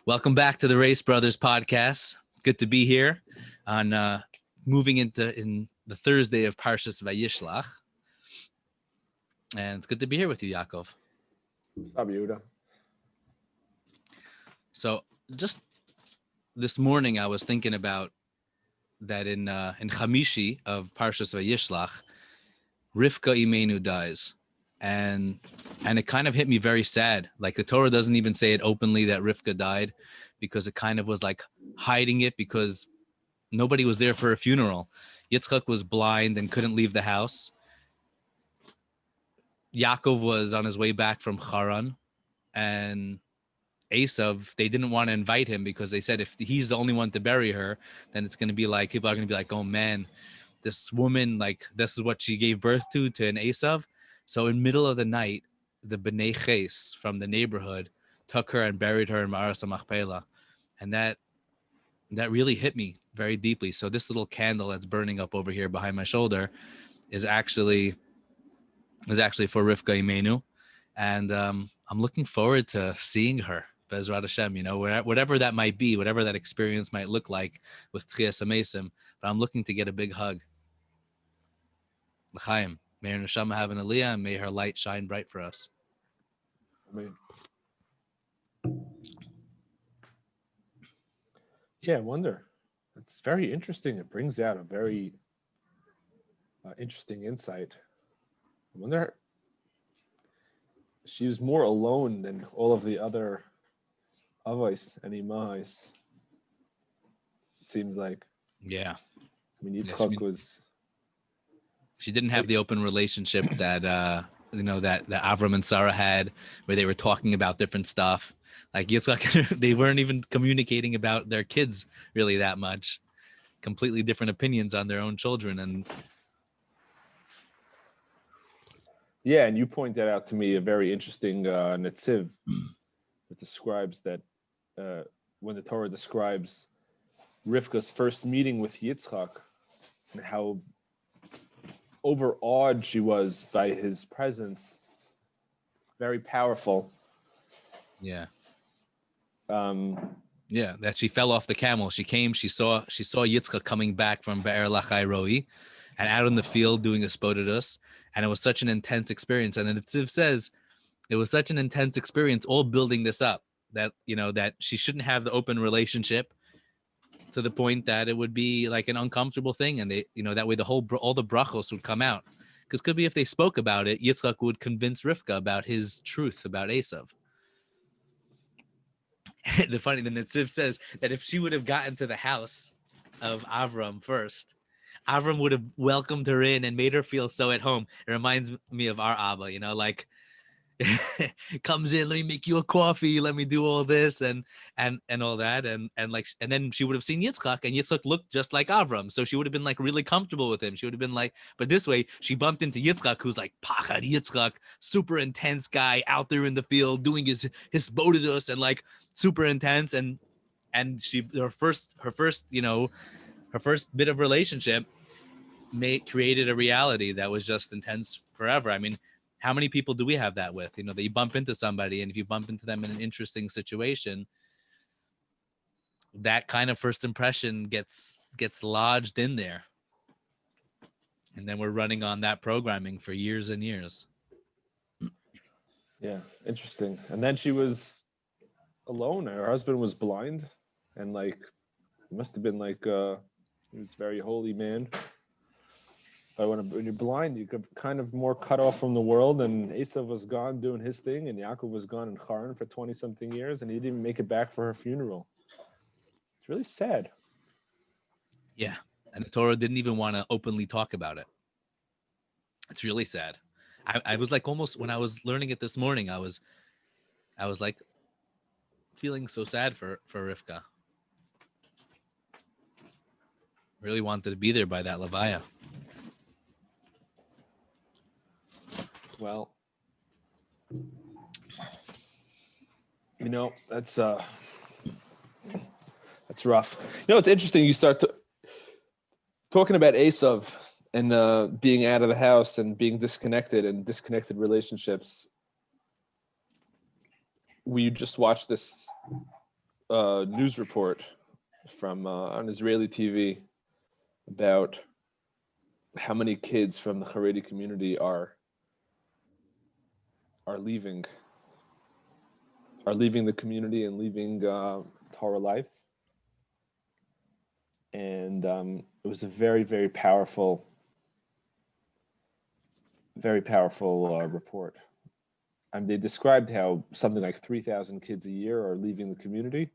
Welcome back to the Raice Brothers podcast. Good to be here on moving in the Thursday of Parshas Vayishlach. And it's good to be here with you, Yaakov. What's Yehuda? So just this morning, I was thinking about that in Chamishi of Parshas Vayishlach, Rivka Imenu dies. And it kind of hit me very sad. Like the Torah doesn't even say it openly that Rivka died, because it kind of was like hiding it because nobody was there for a funeral. Yitzchak was blind and couldn't leave the house. Yaakov was on his way back from Haran, and Esav, they didn't want to invite him because they said if he's the only one to bury her, then it's going to be like, people are going to be like, oh man, this woman, like this is what she gave birth to an Esav. So in middle of the night, the Bnei Ches from the neighborhood took her and buried her in Ma'aras HaMachpelah. And that really hit me very deeply. So this little candle that's burning up over here behind my shoulder is actually for Rivka Imenu. And I'm looking forward to seeing her, Bezrat Hashem, whatever that might be, whatever that experience might look like with Tchias HaMesim. But I'm looking to get a big hug. L'chaim. May her neshama have an aliyah, and may her light shine bright for us. Amen. Yeah, I wonder. It's very interesting. It brings out a very interesting insight. I wonder, she was more alone than all of the other avos and imahs. It seems like. Yeah. I mean, Yitzchak was. She didn't have the open relationship that that Avram and Sarah had, where they were talking about different stuff. Like Yitzchak, they weren't even communicating about their kids really that much. Completely different opinions on their own children, and yeah, and you pointed out to me a very interesting netziv that describes that when the Torah describes Rivka's first meeting with Yitzchak and how overawed she was by his presence, very powerful. Yeah. That she fell off the camel. She saw Yitzchak coming back from Be'er Lachai Roi and out in the field doing a spodidus, and it was such an intense experience. And then the Tziv says it was such an intense experience, all building this up, that that she shouldn't have the open relationship to the point that it would be like an uncomfortable thing, and they, that way all the brachos would come out, because could be if they spoke about it, Yitzchak would convince Rivka about his truth about Esav. The Netziv says that if she would have gotten to the house of Avram first, Avram would have welcomed her in and made her feel so at home. It reminds me of our Abba, like comes in, let me make you a coffee, let me do all this and all that, and then she would have seen Yitzchak, and Yitzchak looked just like Avram, so she would have been like really comfortable with him. She would have been like, but this way she bumped into Yitzchak, who's like Pachad Yitzchak, super intense guy out there in the field doing his bodidus and like super intense, and her first bit of relationship created a reality that was just intense forever. I mean, how many people do we have that with? That you bump into somebody, and if you bump into them in an interesting situation, that kind of first impression gets lodged in there. And then we're running on that programming for years and years. Yeah, interesting. And then she was alone. Her husband was blind, and like, it must have been like he was a very holy man. But when you're blind, you could kind of more cut off from the world, and Esav was gone doing his thing, and Yaakov was gone in Haran for 20-something years, and he didn't even make it back for her funeral. It's really sad. Yeah, and the Torah didn't even want to openly talk about it. It's really sad. I was like, almost, when I was learning it this morning, I was like feeling so sad for Rivka. Really wanted to be there by that Levaya. Well, that's rough. It's interesting. You start talking about Esav and being out of the house and being disconnected and disconnected relationships. We just watched this news report from on Israeli TV about how many kids from the Haredi community are leaving the community and leaving Torah life. And it was a very, very powerful report. They described how something like 3,000 kids a year are leaving the community,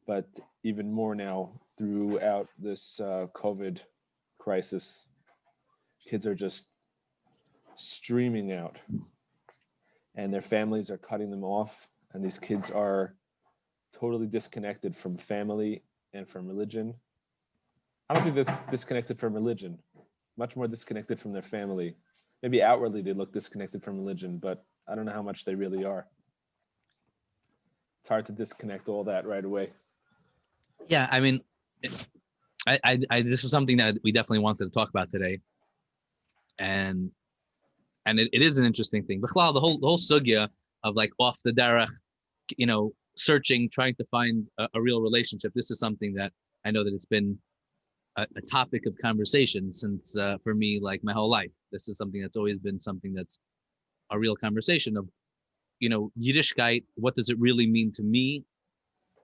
but even more now throughout this COVID crisis, kids are just streaming out, and their families are cutting them off, and these kids are totally disconnected from family and from religion. I don't think they're disconnected from religion, much more disconnected from their family. Maybe outwardly they look disconnected from religion, but I don't know how much they really are. It's hard to disconnect all that right away. Yeah, I mean, this is something that we definitely wanted to talk about today, and it is an interesting thing. But the whole sugya of like off the derech, searching, trying to find a real relationship. This is something that I know that it's been a topic of conversation since for me, like my whole life. This is something that's always been something that's a real conversation of, Yiddishkeit. What does it really mean to me?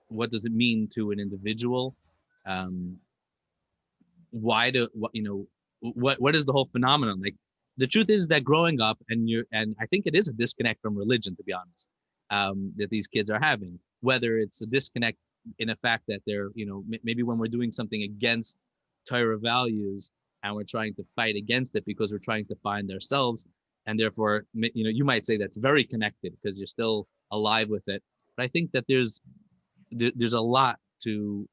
What does it mean to an individual? What is the whole phenomenon? Like, the truth is that growing up, and I think it is a disconnect from religion, to be honest, that these kids are having. Whether it's a disconnect in the fact that they're, maybe when we're doing something against Torah values and we're trying to fight against it because we're trying to find ourselves, and therefore, you might say that's very connected because you're still alive with it. But I think that there's a lot to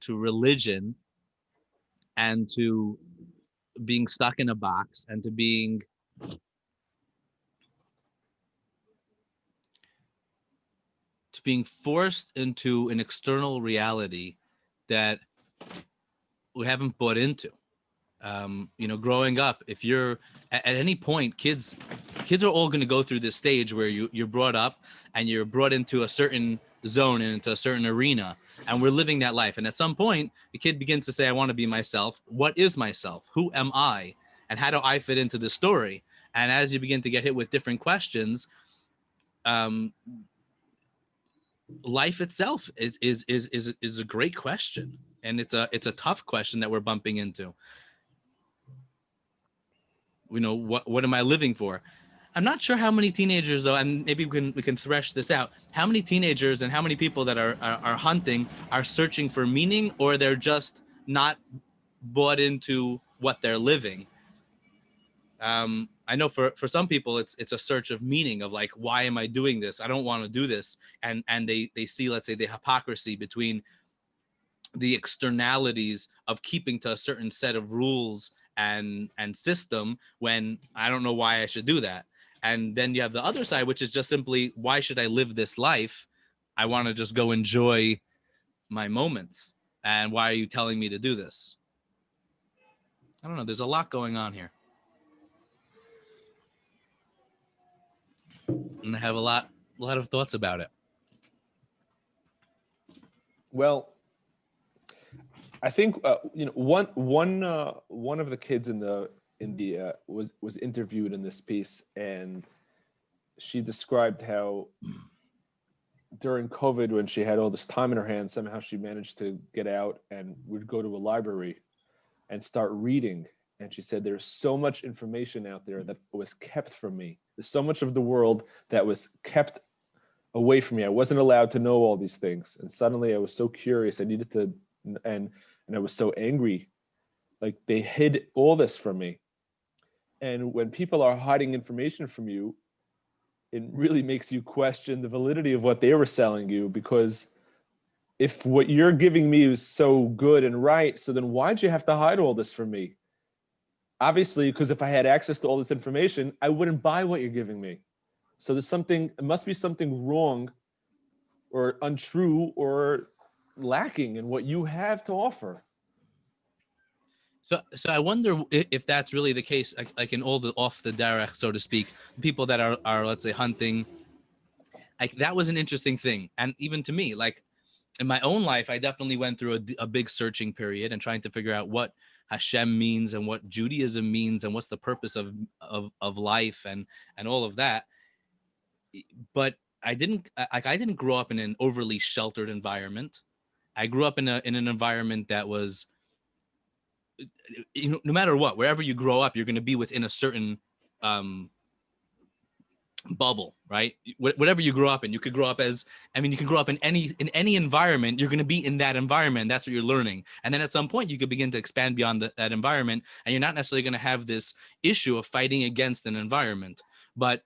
religion and to being stuck in a box and to being forced into an external reality that we haven't bought into. Growing up, if you're at any point, kids are all going to go through this stage where you're brought up and you're brought into a certain zone and into a certain arena, and we're living that life. And at some point, the kid begins to say, I want to be myself. What is myself? Who am I? And how do I fit into the story? And as you begin to get hit with different questions, life itself is a great question, and it's a tough question that we're bumping into. What am I living for? I'm not sure how many teenagers, though, and maybe we can thresh this out. How many teenagers and how many people that are hunting are searching for meaning, or they're just not bought into what they're living? I know for some people it's a search of meaning, of like, why am I doing this? I don't want to do this, and they see, let's say, the hypocrisy between the externalities of keeping to a certain set of rules and system, when I don't know why I should do that. And then you have the other side, which is just simply, why should I live this life? I want to just go enjoy my moments. And why are you telling me to do this? I don't know. There's a lot going on here. And I have a lot of thoughts about it. Well, I think one of the kids in the was interviewed in this piece, and she described how during COVID, when she had all this time in her hands, somehow she managed to get out and would go to a library and start reading. And she said, there's so much information out there that was kept from me. There's so much of the world that was kept away from me. I wasn't allowed to know all these things. And suddenly I was so curious. I needed to, and I was so angry. Like, they hid all this from me. And when people are hiding information from you, it really makes you question the validity of what they were selling you, because if what you're giving me is so good and right, so then why'd you have to hide all this from me? Obviously, because if I had access to all this information, I wouldn't buy what you're giving me. So it must be something wrong or untrue or lacking in what you have to offer. So I wonder if that's really the case, like in all the off the derech, so to speak, people that are let's say hunting. Like, that was an interesting thing, and even to me, like, in my own life, I definitely went through a big searching period and trying to figure out what Hashem means and what Judaism means and what's the purpose of life and all of that. But I didn't grow up in an overly sheltered environment. I grew up in an environment that was, no matter what, wherever you grow up, you're going to be within a certain um, bubble, right? Whatever you grow up in, you could grow up as, I mean, you can grow up in any environment. You're going to be in that environment. That's what you're learning. And then at some point you could begin to expand beyond that environment, and you're not necessarily going to have this issue of fighting against an environment. But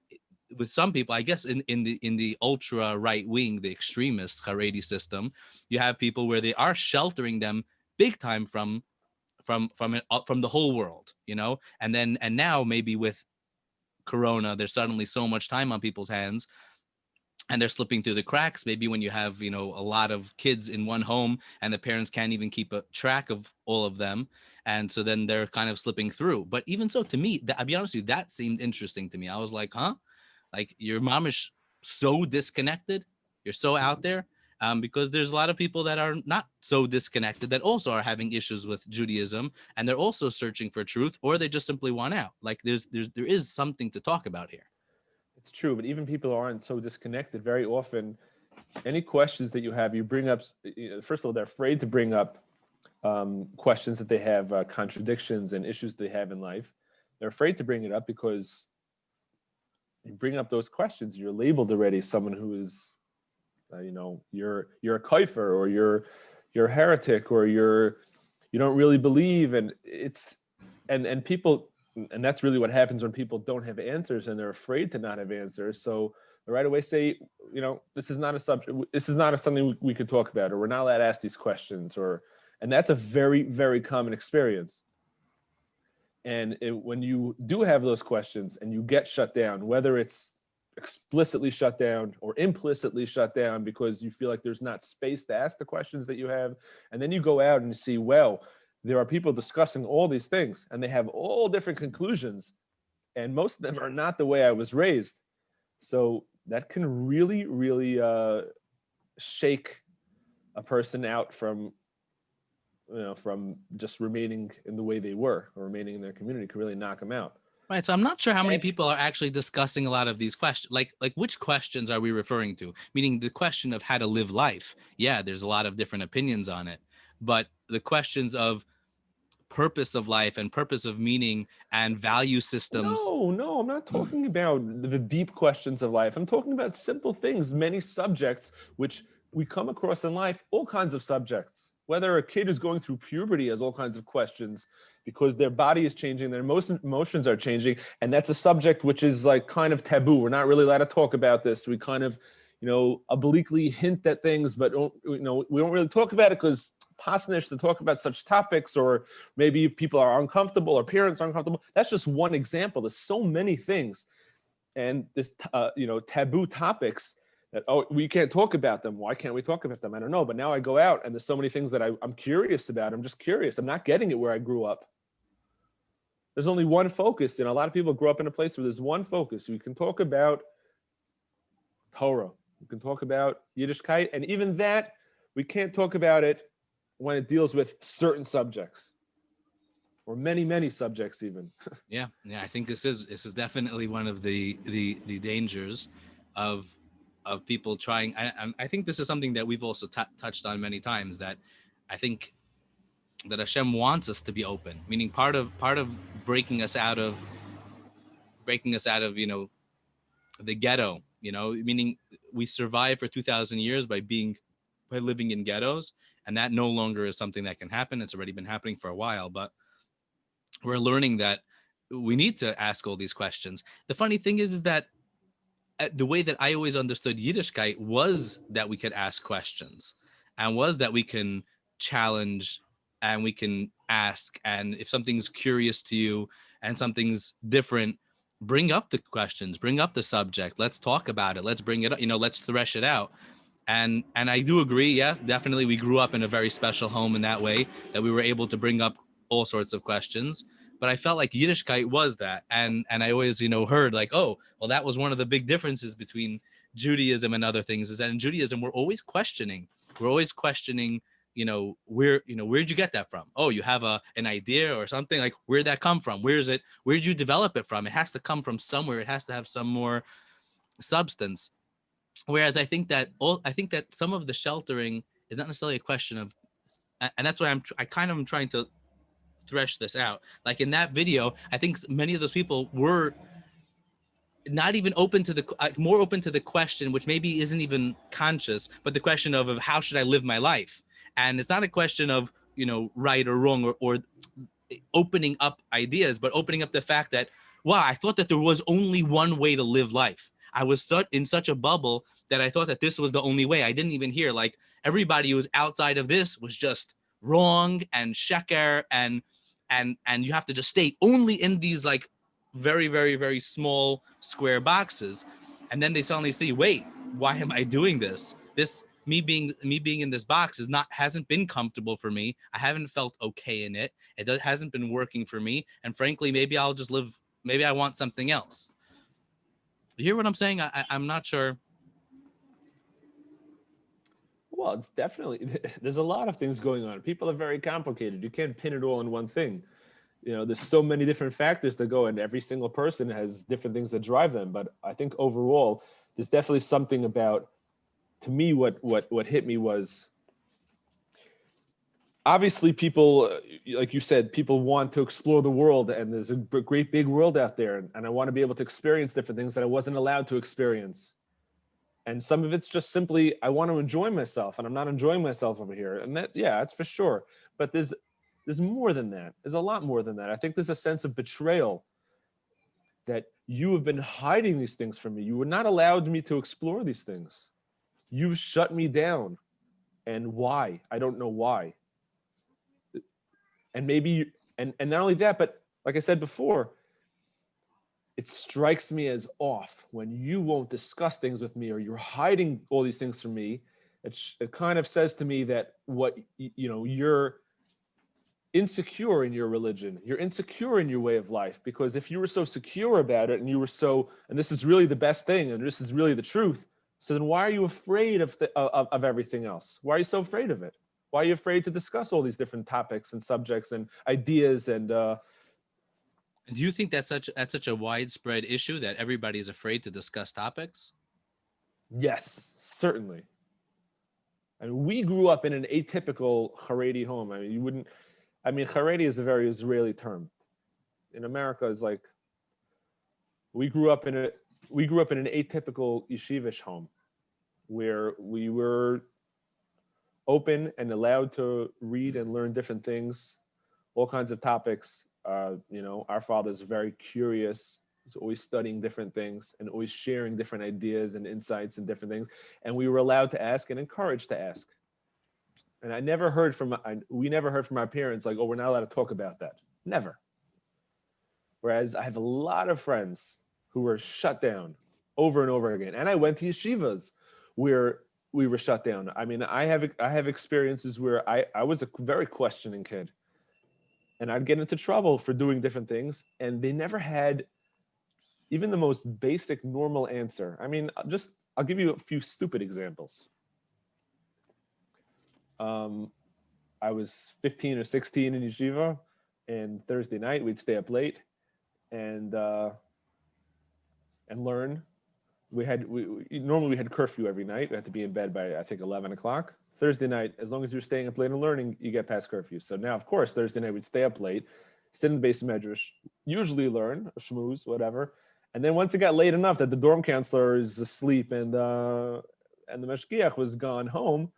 with some people, I guess in the ultra right wing, the extremist Haredi system, you have people where they are sheltering them big time from the whole world, and now maybe with Corona, there's suddenly so much time on people's hands, and they're slipping through the cracks. Maybe when you have a lot of kids in one home and the parents can't even keep a track of all of them, and so then they're kind of slipping through. But even so, to me, I'll be honest with you, that seemed interesting to me. I was like, huh, like your mom is so disconnected, you're so out there. Because there's a lot of people that are not so disconnected that also are having issues with Judaism, and they're also searching for truth, or they just simply want out. Like there is something to talk about here. It's true, but even people who aren't so disconnected, very often, any questions that you have, you bring up. First of all, they're afraid to bring up questions that they have, contradictions and issues they have in life. They're afraid to bring it up because you bring up those questions, you're labeled already someone who is, you're a kaifer, or you're a heretic, or you don't really believe, and it's and people, and that's really what happens when people don't have answers and they're afraid to not have answers. So they right away say, this is not a subject, this is not something we could talk about, or we're not allowed to ask these questions, and that's a very, very common experience. And when you do have those questions and you get shut down, whether it's explicitly shut down or implicitly shut down because you feel like there's not space to ask the questions that you have, and then you go out and you see, well, there are people discussing all these things and they have all different conclusions, and most of them are not the way I was raised. So that can really, really shake a person out from just remaining in the way they were, or remaining in their community, can really knock them out. Right. So I'm not sure how many people are actually discussing a lot of these questions. Like which questions are we referring to? Meaning the question of how to live life. Yeah, there's a lot of different opinions on it. But the questions of purpose of life and purpose of meaning and value systems. No, I'm not talking about the deep questions of life. I'm talking about simple things, many subjects which we come across in life, all kinds of subjects. Whether a kid is going through puberty has all kinds of questions because their body is changing, their emotions are changing, and that's a subject which is like kind of taboo. We're not really allowed to talk about this. We kind of, obliquely hint at things, but we don't really talk about it because pasnish to talk about such topics, or maybe people are uncomfortable or parents are uncomfortable. That's just one example. There's so many things, and this taboo topics that, we can't talk about them. Why can't we talk about them? I don't know. But now I go out and there's so many things that I'm curious about. I'm just curious. I'm not getting it where I grew up. There's only one focus. A lot of people grow up in a place where there's one focus. We can talk about Torah. We can talk about Yiddishkeit. And even that, we can't talk about it when it deals with certain subjects, or many, many subjects even. Yeah. I think this is definitely one of the dangers of people trying. I think this is something that we've also touched on many times, that I think that Hashem wants us to be open, meaning part of breaking us out of the ghetto, meaning we survived for 2,000 years by living in ghettos, and that no longer is something that can happen. It's already been happening for a while, but we're learning that we need to ask all these questions. The funny thing is that the way that I always understood Yiddishkeit was that we could ask questions, and was that we can challenge and we can ask. And if something's curious to you and something's different, bring up the questions, bring up the subject. Let's talk about it. Let's bring it up, let's thresh it out. And I do agree. Yeah, definitely. We grew up in a very special home in that way, that we were able to bring up all sorts of questions. But I felt like Yiddishkeit was that. And I always, heard like, oh, well, that was one of the big differences between Judaism and other things, is that in Judaism, we're always questioning. We're always questioning, where'd you get that from? Oh, you have an idea or something, like, where'd that come from? Where's it? Where'd you develop it from? It has to come from somewhere. It has to have some more substance. Whereas I think that some of the sheltering is not necessarily a question of, and that's why I kind of am trying to thresh this out. Like in that video, I think many of those people were not even open to more open to the question, which maybe isn't even conscious, but the question of how should I live my life? And it's not a question of, right or wrong, or opening up ideas, but opening up the fact that, wow, I thought that there was only one way to live life. I was in such a bubble that I thought that this was the only way. I didn't even hear, like, everybody who was outside of this was just wrong and sheker, and you have to just stay only in these, like, very, very, very small square boxes. And then they suddenly see, wait, why am I doing this? Me being in this box hasn't been comfortable for me. I haven't felt okay in it. Hasn't been working for me. And frankly, maybe I'll just live. Maybe I want something else. You hear what I'm saying? I'm not sure. Well, it's definitely, there's a lot of things going on. People are very complicated. You can't pin it all in one thing. There's so many different factors that go, and every single person has different things that drive them. But I think overall, there's definitely something about, to me, what hit me was, obviously people, like you said, people want to explore the world, and there's a great big world out there, and I want to be able to experience different things that I wasn't allowed to experience. And some of it's just simply, I want to enjoy myself, and I'm not enjoying myself over here. And that, yeah, that's for sure. But there's more than that. There's a lot more than that. I think there's a sense of betrayal that you have been hiding these things from me. You were not allowed me to explore these things. You shut me down. And why? I don't know why. And maybe, and not only that, but like I said before, it strikes me as off when you won't discuss things with me, or you're hiding all these things from me. It kind of says to me that you're insecure in your religion, you're insecure in your way of life, because if you were so secure about it, and you were so, and this is really the best thing, and this is really the truth, so then why are you afraid of everything else? Why are you so afraid of it? Why are you afraid to discuss all these different topics and subjects and ideas? And Do you think that's such a widespread issue that everybody is afraid to discuss topics? yes, certainly. And we grew up in an atypical Haredi home. Haredi is a very Israeli term. In America, it's like, we grew up in an atypical yeshivish home, where we were open and allowed to read and learn different things, all kinds of topics. Our father's very curious. He's always studying different things and always sharing different ideas and insights and different things. And we were allowed to ask and encouraged to ask. And we never heard from our parents like, oh, we're not allowed to talk about that. Never. Whereas I have a lot of friends who were shut down over and over again. And I went to yeshivas where we were shut down. I have experiences where I was a very questioning kid, and I'd get into trouble for doing different things, and they never had even the most basic normal answer. I'll give you a few stupid examples. I was 15 or 16 in yeshiva, and Thursday night we'd stay up late and learn. We normally had curfew every night. We had to be in bed by, I think, 11 o'clock. Thursday night, as long as you're staying up late and learning, you get past curfew. So now, of course, Thursday night we'd stay up late, sit in the base of medrash, usually learn, schmooze, whatever. And then once it got late enough that the dorm counselor is asleep and the mashgiach was gone home,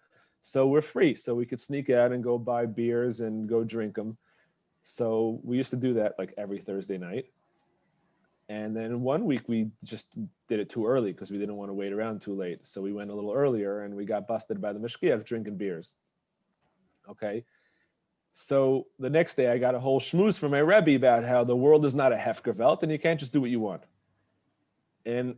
so we're free. So we could sneak out and go buy beers and go drink them. So we used to do that like every Thursday night. And then one week we just did it too early because we didn't want to wait around too late. So we went a little earlier and we got busted by the mashgiach drinking beers. Okay. So the next day I got a whole schmooze from my Rebbe about how the world is not a hefkervelt and you can't just do what you want. And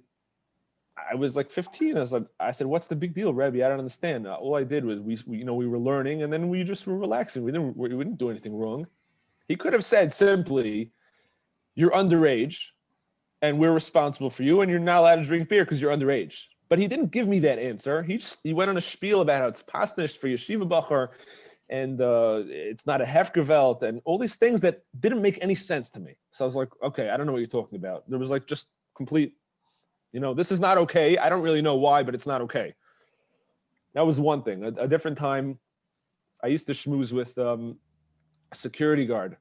I was like 15. I said, what's the big deal, Rebbe? I don't understand. All I did was we were learning, and then we just were relaxing. We didn't do anything wrong. He could have said simply, you're underage and we're responsible for you, and you're not allowed to drink beer because you're underage. But he didn't give me that answer. He went on a spiel about how it's pasnish for yeshiva bacher, and it's not a hefgewelt, and all these things that didn't make any sense to me. So I was like, okay, I don't know what you're talking about. There was like just complete, this is not okay. I don't really know why, but it's not okay. That was one thing. A different time, I used to schmooze with a security guard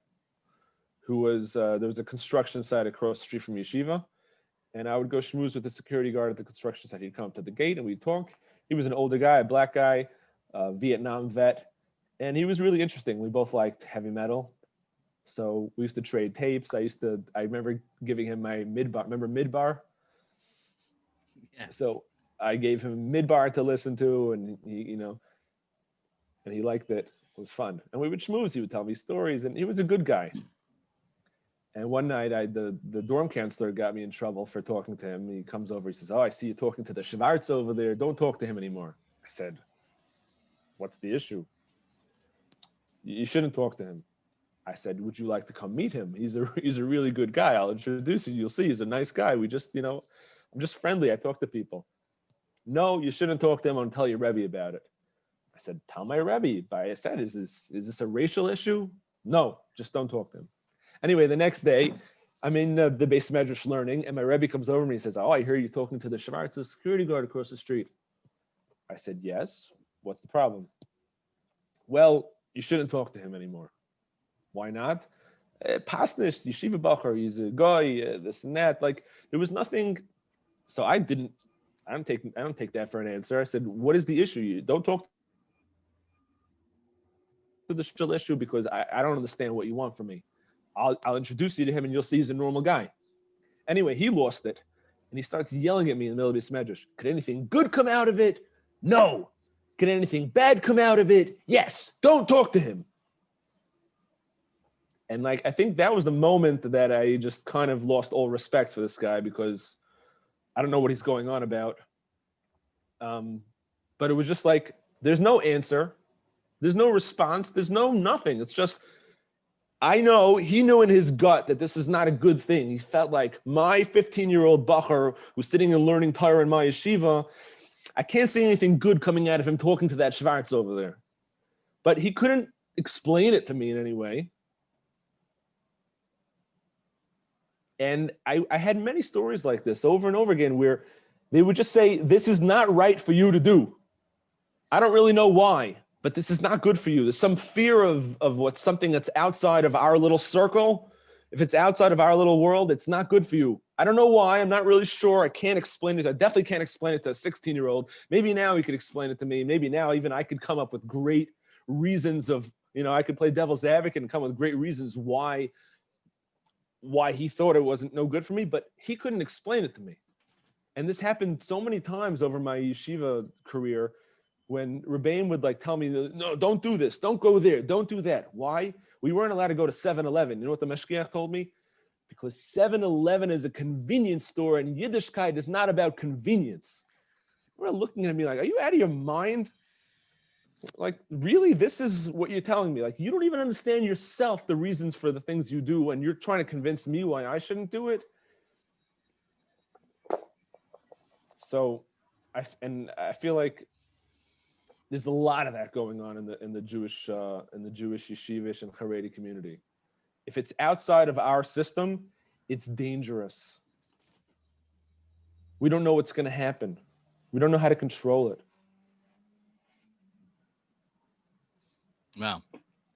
who was, there was a construction site across the street from yeshiva. And I would go schmooze with the security guard at the construction site. He'd come to the gate and we'd talk. He was an older guy, a black guy, Vietnam vet. And he was really interesting. We both liked heavy metal. So we used to trade tapes. I remember giving him my midbar. Remember midbar? Yeah. So I gave him midbar to listen to, and and he liked it. It was fun. And we would schmooze. He would tell me stories, and he was a good guy. And one night, the dorm counselor got me in trouble for talking to him. He comes over. He says, "Oh, I see you talking to the Schwartz over there. Don't talk to him anymore." I said, "What's the issue?" "You shouldn't talk to him." I said, "Would you like to come meet him? He's a really good guy. I'll introduce you. You'll see. He's a nice guy. I'm just friendly. I talk to people." "No, you shouldn't talk to him. I'll tell your Rebbe about it." I said, "Tell my Rebbe." But I said, "Is this a racial issue?" "No, just don't talk to him." Anyway, the next day, I'm in the base medrash learning, and my Rebbe comes over to me and says, "Oh, I hear you talking to the Schwartz security guard across the street." I said, "Yes. What's the problem?" "Well, you shouldn't talk to him anymore." "Why not?" "Pasnish, yeshiva bacher, he's a guy, this and that." Like, there was nothing. So I don't take that for an answer. I said, "What is the issue? You don't talk to the shul issue because I don't understand what you want from me. I'll introduce you to him and you'll see he's a normal guy." Anyway, he lost it. And he starts yelling at me in the middle of his medrash. "Could anything good come out of it? No. Could anything bad come out of it? Yes. Don't talk to him." And like, I think that was the moment that I just kind of lost all respect for this guy, because I don't know what he's going on about. But it was just like, there's no answer. There's no response. There's no nothing. It's just, I know he knew in his gut that this is not a good thing. He felt like, my 15-year-old bacher who's sitting and learning Torah in my yeshiva, I can't see anything good coming out of him talking to that Schwartz over there. But he couldn't explain it to me in any way. And I had many stories like this over and over again where they would just say, "This is not right for you to do. I don't really know why, but this is not good for you." There's some fear of what's something that's outside of our little circle. If it's outside of our little world, it's not good for you. I don't know why. I'm not really sure. I can't explain it. I definitely can't explain it to a 16-year-old. Maybe now he could explain it to me. Maybe now even I could come up with great reasons of, I could play devil's advocate and come with great reasons why he thought it wasn't no good for me, but he couldn't explain it to me. And this happened so many times over my yeshiva career, when Rebbeim would like tell me, "No, don't do this, don't go there, don't do that." Why? We weren't allowed to go to 7-Eleven. You know what the Meshkiach told me? Because 7-Eleven is a convenience store, and Yiddishkeit is not about convenience. We're looking at me like, "Are you out of your mind? Like, really, this is what you're telling me? Like, you don't even understand yourself the reasons for the things you do, and you're trying to convince me why I shouldn't do it?" So I feel like there's a lot of that going on in the Jewish yeshivish and Haredi community. If it's outside of our system, it's dangerous. We don't know what's going to happen. We don't know how to control it. Wow.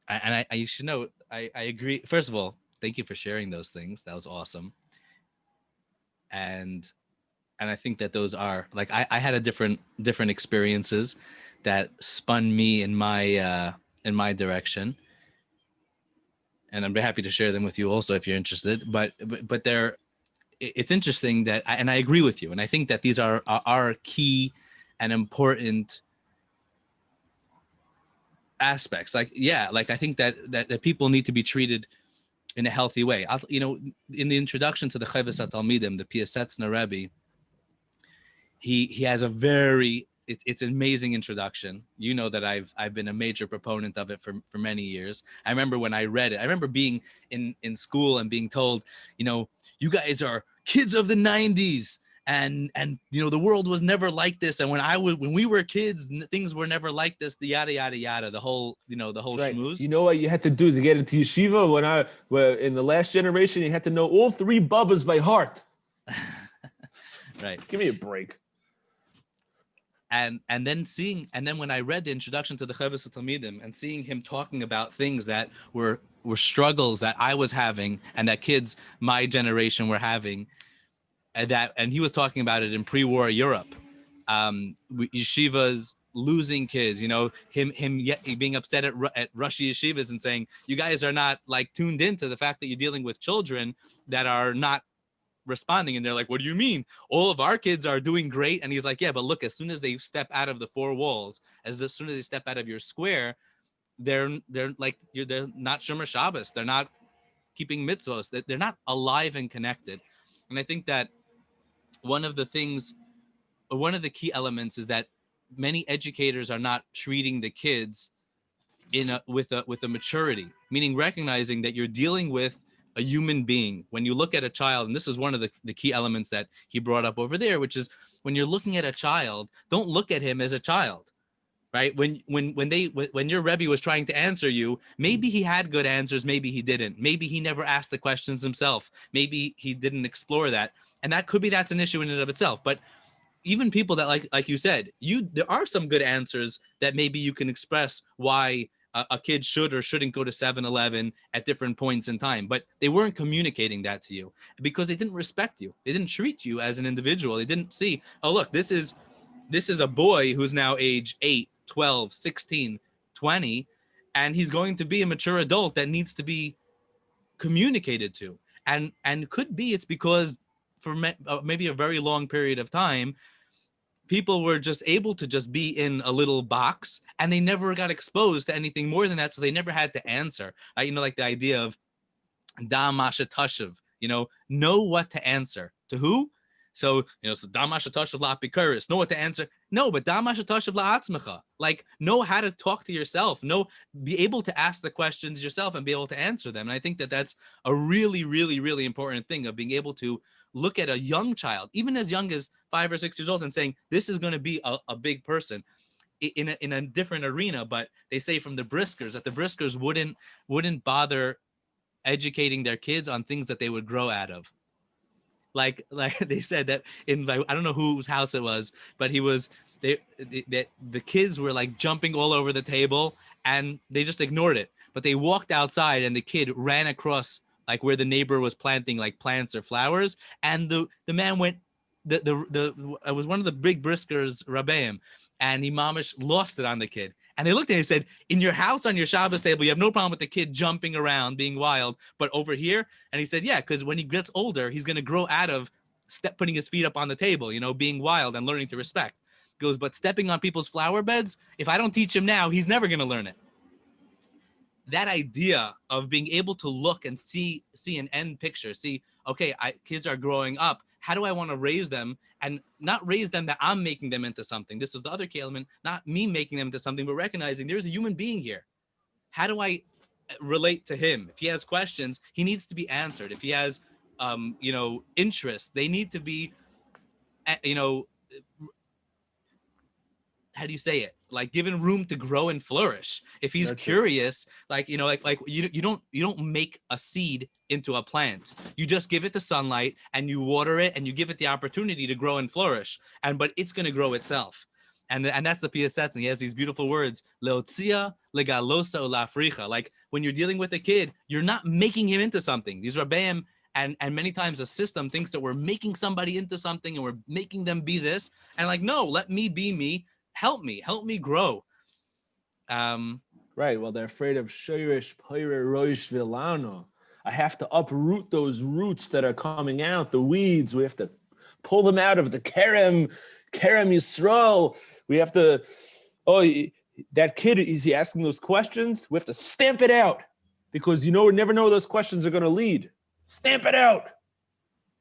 I you should know, I agree. First of all, thank you for sharing those things. That was awesome. And I think that those are like, I had a different experiences that spun me in my direction. And I'm happy to share them with you also if you're interested. But they're, it's interesting that, and I agree with you. And I think that these are key and important aspects. Like, yeah, like I think that people need to be treated in a healthy way. In the introduction to the Chovos HaTalmidim, the Piasetzner Rebbe, he has a very, it's an amazing introduction. You know that I've been a major proponent of it for many years. I remember when I read it, I remember being in school and being told, you guys are kids of the 90s and you know, the world was never like this, and when we were kids, things were never like this, the yada yada yada, the whole, you know, the whole That's right. schmooze. You know what you had to do to get into yeshiva? Well, in the last generation, you had to know all three bubbas by heart. Right. Give me a break. And then when I read the introduction to the Chovos Talmidim and seeing him talking about things that were struggles that I was having and that kids my generation were having, and he was talking about it in pre-war Europe, yeshivas losing kids, you know, him being upset at Russian yeshivas and saying, you guys are not like tuned into the fact that you're dealing with children that are not responding. And they're like, what do you mean? All of our kids are doing great. And he's like, yeah, but look, as soon as they step out of the four walls, as soon as they step out of your square, they're like, they're not Shomer Shabbos, they're not keeping mitzvos, they're not alive and connected. And I think that one of the key elements is that many educators are not treating the kids with a maturity, meaning recognizing that you're dealing with a human being. When you look at a child, and this is one of the key elements that he brought up over there, which is when you're looking at a child, don't look at him as a child, right? When your Rebbe was trying to answer you, maybe he had good answers, maybe he didn't. Maybe he never asked the questions himself. Maybe he didn't explore that. And that's an issue in and of itself. But even people that like you said, there are some good answers that maybe you can express why a kid should or shouldn't go to 7-Eleven at different points in time, but they weren't communicating that to you because they didn't respect you. They didn't treat you as an individual. They didn't see, oh, look, this is a boy who's now age 8, 12, 16, 20, and he's going to be a mature adult that needs to be communicated to. And could be it's because for maybe a very long period of time, people were just able to just be in a little box and they never got exposed to anything more than that. So they never had to answer. You know, like the idea of da masha tashav, you know what to answer to who. So, you know, so da masha tashav la apikuris, know what to answer. No, but da masha tashav la atzmecha, like know how to talk to yourself, be able to ask the questions yourself and be able to answer them. And I think that that's a really, really, really important thing of being able to look at a young child, even as young as 5 or 6 years old, and saying, this is going to be a big person in a different arena. But they say from the Briskers that the Briskers wouldn't bother educating their kids on things that they would grow out of. Like they said that in, like, I don't know whose house it was, but the kids were like jumping all over the table and they just ignored it. But they walked outside and the kid ran across like where the neighbor was planting like plants or flowers, and the man went, it was one of the big Briskers Rabbeim, and he mamish lost it on the kid. And they looked at him and said, in your house on your Shabbos table, you have no problem with the kid jumping around, being wild, but over here? And he said, yeah, because when he gets older, he's going to grow out of putting his feet up on the table, you know, being wild and learning to respect. He goes, but stepping on people's flower beds, if I don't teach him now, he's never going to learn it. That idea of being able to look and see an end picture, see, okay, kids are growing up. How do I want to raise them, and not raise them that I'm making them into something? This is the other key element, not me making them into something, but recognizing there's a human being here. How do I relate to him? If he has questions, he needs to be answered. If he has, interests, they need to be, how do you say it? Like given room to grow and flourish. If he's curious, like you don't make a seed into a plant. You just give it the sunlight and you water it and you give it the opportunity to grow and flourish. But it's going to grow itself. And that's the Piasetz, and he has these beautiful words, leotzia, legalosa, ulafricha. Like when you're dealing with a kid, you're not making him into something. These Rabbeim and many times a system thinks that we're making somebody into something and we're making them be this. And like, no, let me be me. Help me grow. Right. Well, they're afraid of shoirish poire roish vilano. I have to uproot those roots that are coming out, the weeds. We have to pull them out of the kerem Yisrael. We have to, that kid, is he asking those questions? We have to stamp it out because we never know where those questions are going to lead. Stamp it out.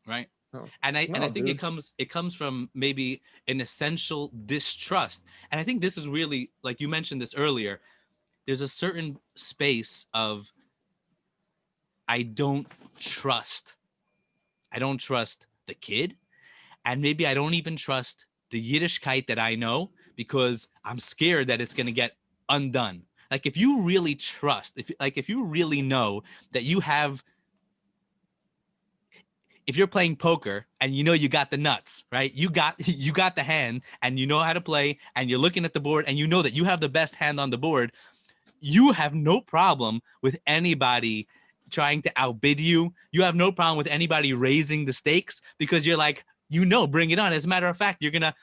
Right. Oh, and I think it comes from maybe an essential distrust. And I think this is really, like you mentioned this earlier, there's a certain space of I don't trust the kid. And maybe I don't even trust the Yiddishkeit that I know because I'm scared that it's going to get undone. Like if you really trust, if you really know that you have, if you're playing poker and you know you got the nuts, right? You got the hand and you know how to play and you're looking at the board and you know that you have the best hand on the board, you have no problem with anybody trying to outbid you. You have no problem with anybody raising the stakes because you're like, bring it on. As a matter of fact, you're gonna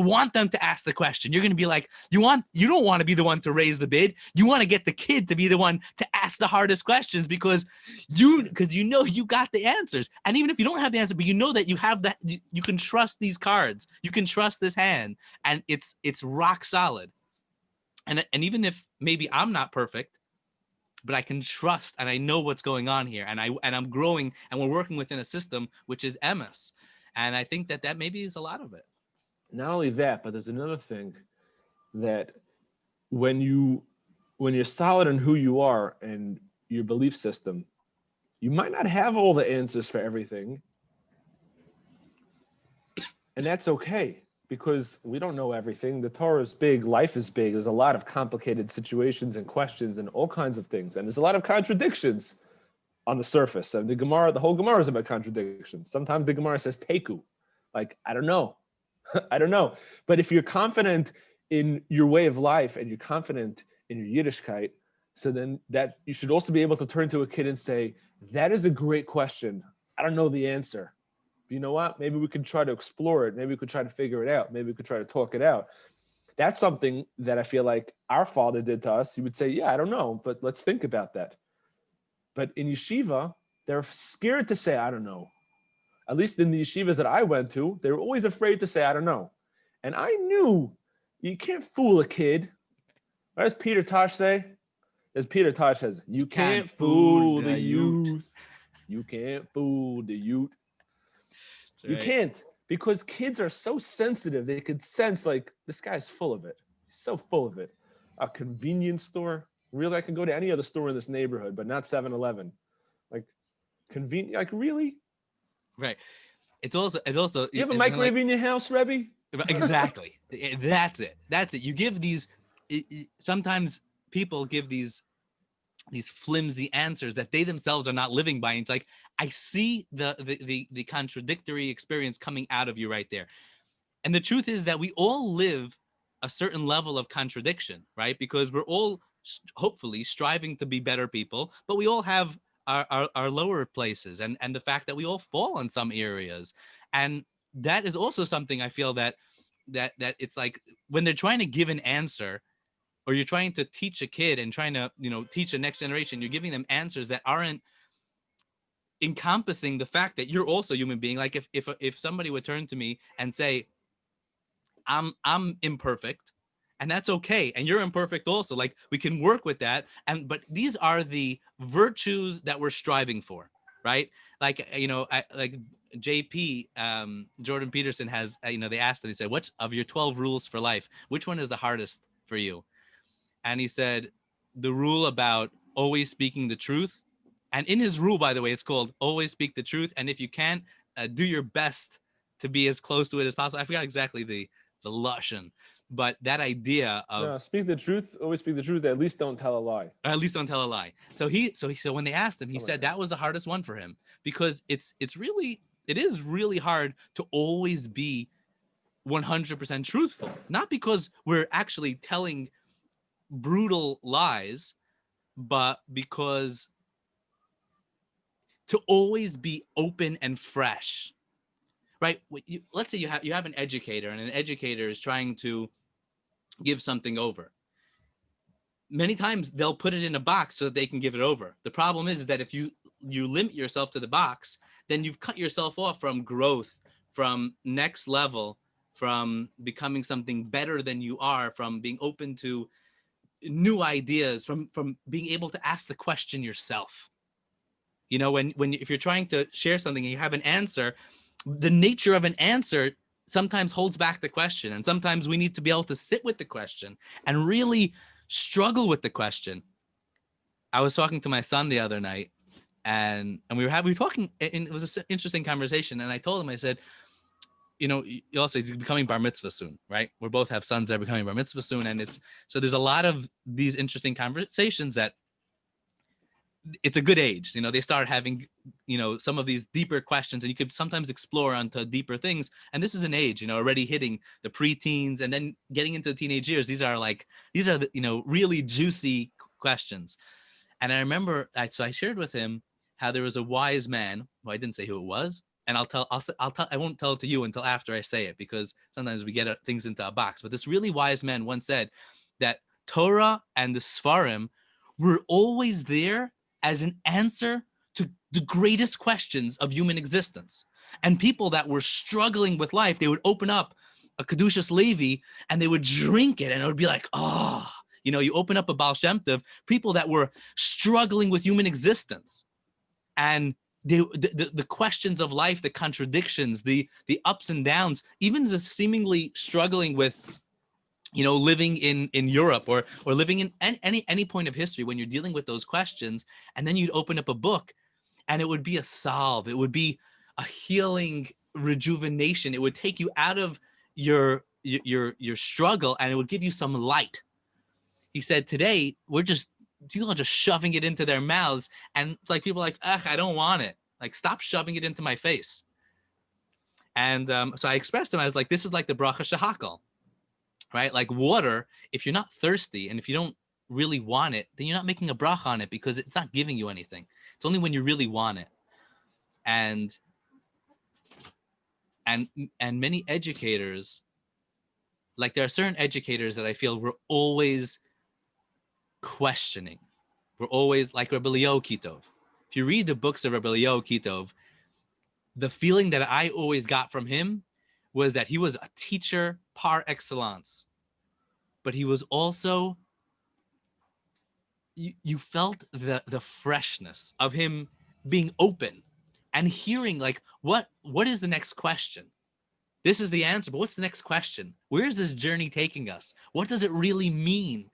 want them to ask the question. You're gonna be like, you don't want to be the one to raise the bid. You want to get the kid to be the one to ask the hardest questions because you got the answers. And even if you don't have the answer, but you know that you have that, you can trust these cards. You can trust this hand, and it's rock solid. And even if maybe I'm not perfect, but I can trust and I know what's going on here, and I'm growing, and we're working within a system which is MS, and I think that maybe is a lot of it. Not only that, but there's another thing that when you're solid in who you are and your belief system, you might not have all the answers for everything, and that's okay because we don't know everything. The Torah is big, life is big. There's a lot of complicated situations and questions and all kinds of things, and there's a lot of contradictions on the surface. And the whole Gemara is about contradictions. Sometimes the Gemara says teku, like I don't know, I don't know. But if you're confident in your way of life and you're confident in your Yiddishkeit, so then that you should also be able to turn to a kid and say, that is a great question. I don't know the answer. But you know what? Maybe we could try to explore it. Maybe we could try to figure it out. Maybe we could try to talk it out. That's something that I feel like our father did to us. He would say, yeah, I don't know, but let's think about that. But in yeshiva, they're scared to say, I don't know. At least in the yeshivas that I went to, they were always afraid to say, I don't know. And I knew you can't fool a kid. What does Peter Tosh say? As Peter Tosh says, you can't fool the youth. You can't fool the youth. You can't, because kids are so sensitive. They could sense like this guy's full of it. He's so full of it. A convenience store. Really, I can go to any other store in this neighborhood, but not 7-Eleven. Like convenient, like really? Right. It's also You have a microwave in your house, Rebbe? Exactly. That's it. You give these sometimes people give these flimsy answers that they themselves are not living by. And it's like, I see the contradictory experience coming out of you right there. And the truth is that we all live a certain level of contradiction, right? Because we're all hopefully striving to be better people, but we all have our lower places and the fact that we all fall in some areas. And that is also something I feel that it's like when they're trying to give an answer, or you're trying to teach a kid and trying to, teach the next generation, you're giving them answers that aren't encompassing the fact that you're also a human being. Like if somebody would turn to me and say, I'm imperfect, and that's okay, and you're imperfect also, like we can work with that, but these are the virtues that we're striving for, right? Like like JP Jordan Peterson has, they asked him, he said, what's of your 12 rules for life, which one is the hardest for you? And he said the rule about always speaking the truth. And in his rule, by the way, it's called always speak the truth, and if you can't, do your best to be as close to it as possible. I forgot exactly the Lashon, but that idea of No, speak the truth, always speak the truth, at least don't tell a lie. Or at least don't tell a lie. So when they asked him, he said that was the hardest one for him, because it is really hard to always be 100% truthful. Not because we're actually telling brutal lies, but because to always be open and fresh, right? Let's say you have an educator, and an educator is trying to give something over. Many times they'll put it in a box so that they can give it over. The problem is that if you limit yourself to the box, then you've cut yourself off from growth, from next level, from becoming something better than you are, from being open to new ideas, from being able to ask the question yourself. If you're trying to share something and you have an answer, the nature of an answer sometimes holds back the question, and sometimes we need to be able to sit with the question and really struggle with the question. I was talking to my son the other night, and we were talking, and it was an interesting conversation. And I told him, I said, you know, you also, he's becoming bar mitzvah soon, right? We both have sons that are becoming bar mitzvah soon. And it's, so there's a lot of these interesting conversations that it's a good age. You know, they start having, you know, some of these deeper questions, and you could sometimes explore onto deeper things. And this is an age, you know, already hitting the preteens and then getting into the teenage years. These are the, you know, really juicy questions. And I remember, so I shared with him how there was a wise man, well, I didn't say who it was. And I'll tell, I won't tell it to you until after I say it, because sometimes we get things into a box. But this really wise man once said that Torah and the Sfarim were always there as an answer to the greatest questions of human existence. And people that were struggling with life, they would open up a Kedushas Levi and they would drink it, and it would be like, oh, you know, you open up a Baal Shem Tov, people that were struggling with human existence, and the questions of life, the contradictions, the ups and downs, even the seemingly struggling with, you know, living in Europe or living in any point of history, when you're dealing with those questions, and then you'd open up a book and it would be a solve, it would be a healing rejuvenation, it would take you out of your struggle, and it would give you some light. He said, today people are just shoving it into their mouths, and it's like people are like, ugh, I don't want it. Like, stop shoving it into my face. And so I expressed to him, I was like, this is like the bracha shehakal, right? Like water, if you're not thirsty and if you don't really want it, then you're not making a bracha on it, because it's not giving you anything. It's only when you really want it. And many educators, like there are certain educators that I feel were always questioning. We're always like Rabbi Eliyahu Kitov. If you read the books of Rabbi Eliyahu Kitov, the feeling that I always got from him was that he was a teacher par excellence, but he was also, you felt the freshness of him being open and hearing, like, what is the next question? This is the answer, but what's the next question? Where is this journey taking us? What does it really mean?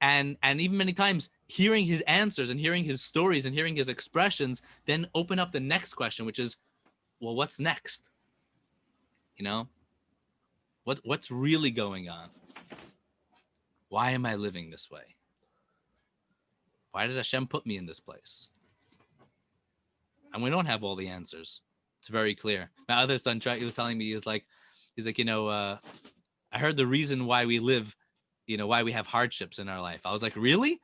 And even many times hearing his answers and hearing his stories and hearing his expressions then open up the next question, which is, well, what's next? You know, what's really going on? Why am I living this way? Why did Hashem put me in this place? And we don't have all the answers. It's very clear. My other son, he was telling me, he's like, you know, I heard the reason why we live, you know, why we have hardships in our life. I was like, really?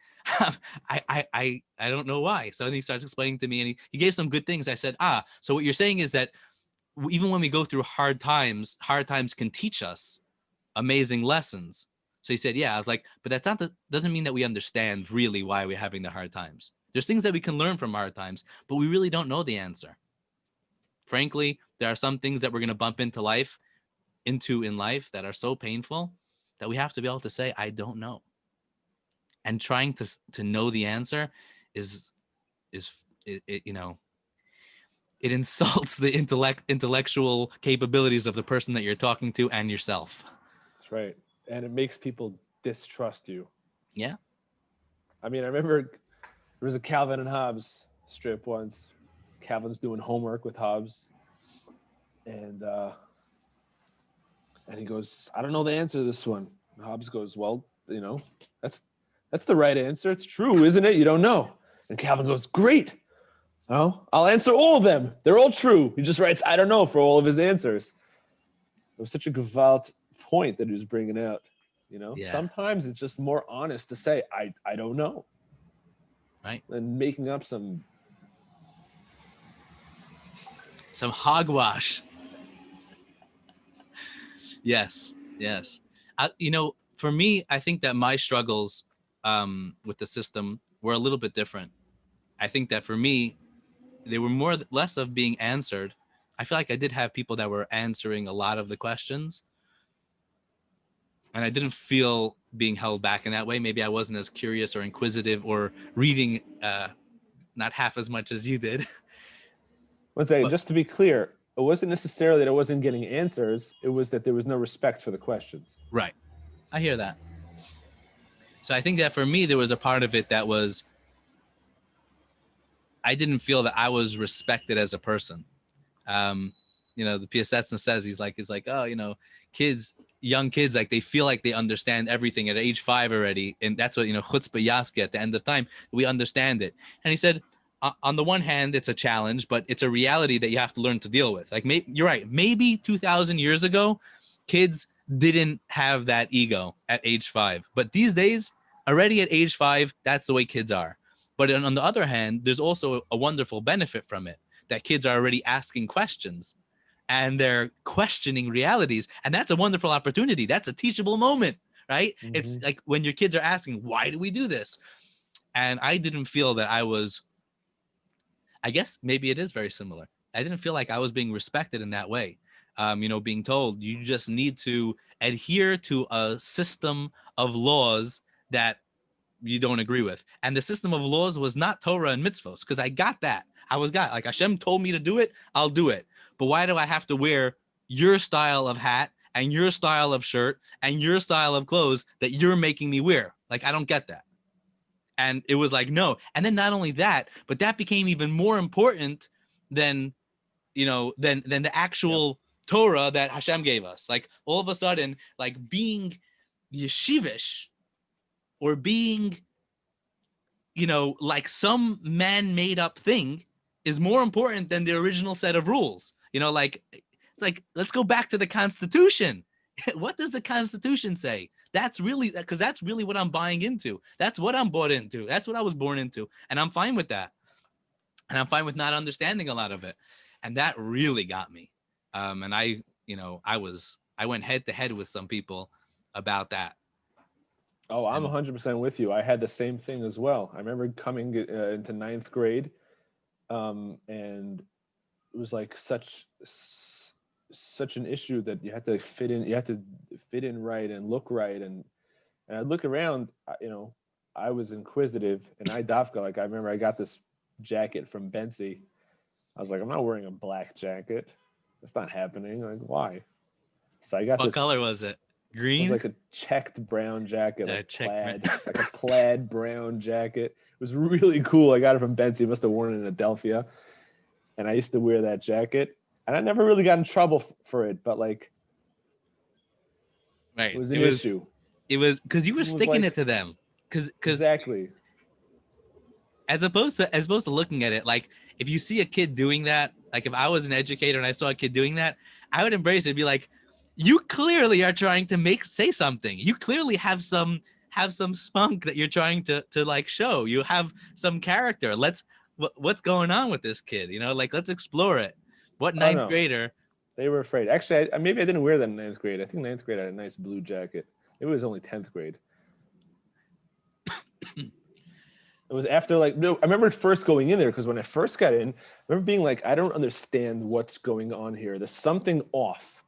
I don't know why. So then he starts explaining to me, and he gave some good things. I said, so what you're saying is that even when we go through hard times can teach us amazing lessons. So he said, yeah. I was like, but that's not doesn't mean that we understand really why we're having the hard times. There's things that we can learn from hard times, but we really don't know the answer. Frankly, there are some things that we're going to bump into in life that are so painful that we have to be able to say, I don't know. And trying to know the answer is you know, it insults the intellectual capabilities of the person that you're talking to and yourself. That's right. And it makes people distrust you. Yeah. I mean, I remember there was a Calvin and Hobbes strip once. Calvin's doing homework with Hobbes, and he goes, I don't know the answer to this one. And Hobbes goes, well, you know, that's the right answer. It's true, isn't it? You don't know. And Calvin goes, great. So I'll answer all of them. They're all true. He just writes, I don't know, for all of his answers. It was such a gewalt point that he was bringing out. You know, Yeah. Sometimes it's just more honest to say, I don't know. Right. Than making up some hogwash. Yes. You know, for me, I think that my struggles with the system were a little bit different. I think that for me, they were less of being answered. I feel like I did have people that were answering a lot of the questions, and I didn't feel being held back in that way. Maybe I wasn't as curious or inquisitive or reading not half as much as you did. One second, just to be clear, it wasn't necessarily that I wasn't getting answers. It was that there was no respect for the questions. Right. I hear that. So I think that for me, there was a part of it that was, I didn't feel that I was respected as a person. the Piasetzna says, he's like, oh, young kids, like they feel like they understand everything at age 5 already. And that's what, chutzpah yaski, at the end of time, we understand it. And he said, on the one hand, it's a challenge, but it's a reality that you have to learn to deal with. Like, you're right. Maybe 2,000 years ago, kids didn't have that ego at age 5. But these days, already at age 5, that's the way kids are. But on the other hand, there's also a wonderful benefit from it, that kids are already asking questions and they're questioning realities. And that's a wonderful opportunity. That's a teachable moment, right? Mm-hmm. It's like when your kids are asking, why do we do this? And I didn't feel that I guess maybe it is very similar. I didn't feel like I was being respected in that way. Being told you just need to adhere to a system of laws that you don't agree with. And the system of laws was not Torah and mitzvos, because I got that. Like, Hashem told me to do it, I'll do it. But why do I have to wear your style of hat and your style of shirt and your style of clothes that you're making me wear? Like, I don't get that. And it was like, no. And then not only that, but that became even more important than the actual Torah that Hashem gave us. Like, all of a sudden, like, being yeshivish or being, like some man-made up thing is more important than the original set of rules. Like, it's like, let's go back to the Constitution. What does the Constitution say? That's really what I'm buying into. That's what I'm bought into. That's what I was born into. And I'm fine with that. And I'm fine with not understanding a lot of it. And that really got me. And I went head to head with some people about that. Oh, I'm 100% with you. I had the same thing as well. I remember coming into 9th grade, and it was like such an issue that you had to fit in. You had to fit in right and look right, and I'd look around. I was inquisitive, and I remember I got this jacket from Bensi. I was like, I'm not wearing a black jacket. That's not happening. Like, why? So I got What color was it? Green? It was like a checked brown jacket, like plaid, like a plaid brown jacket. It was really cool. I got it from Bensi. Must have worn it in Adelphia. And I used to wear that jacket. And I never really got in trouble for it, but like, right. It was an issue. It was because you were sticking it to them. Because exactly. As opposed to looking at it, like, if you see a kid doing that, like if I was an educator and I saw a kid doing that, I would embrace it. Be like, you clearly are trying to say something. You clearly have some spunk that you're trying to like show. You have some character. What's going on with this kid? Like, let's explore it. What ninth grader? They were afraid. Actually, maybe I didn't wear that in 9th grade. I think 9th grade I had a nice blue jacket. It was only 10th grade. It was after, like, no, I remember first going in there, because when I first got in, I remember being like, I don't understand what's going on here. There's something off.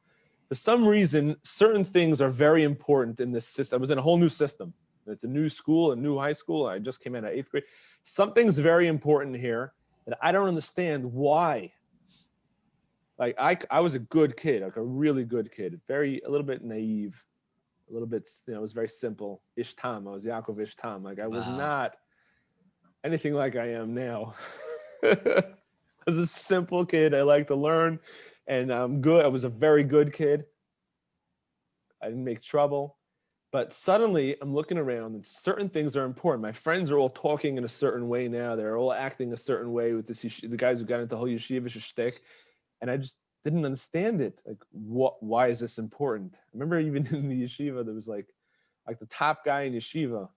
For some reason, certain things are very important in this system. I was in a whole new system. It's a new school, a new high school. I just came in at 8th grade. Something's very important here, and I don't understand why. Like, I was a good kid, like a really good kid, a little bit naive, a little bit, it was very simple. Ishtam, I was Yaakov Ishtam. Like, I was not anything like I am now. I was a simple kid. I like to learn, and I'm good. I was a very good kid. I didn't make trouble. But suddenly I'm looking around and certain things are important. My friends are all talking in a certain way now. They're all acting a certain way with the guys who got into the whole yeshivish shtick. And I just didn't understand it. Like, why is this important? I remember even in the yeshiva, there was like the top guy in yeshiva.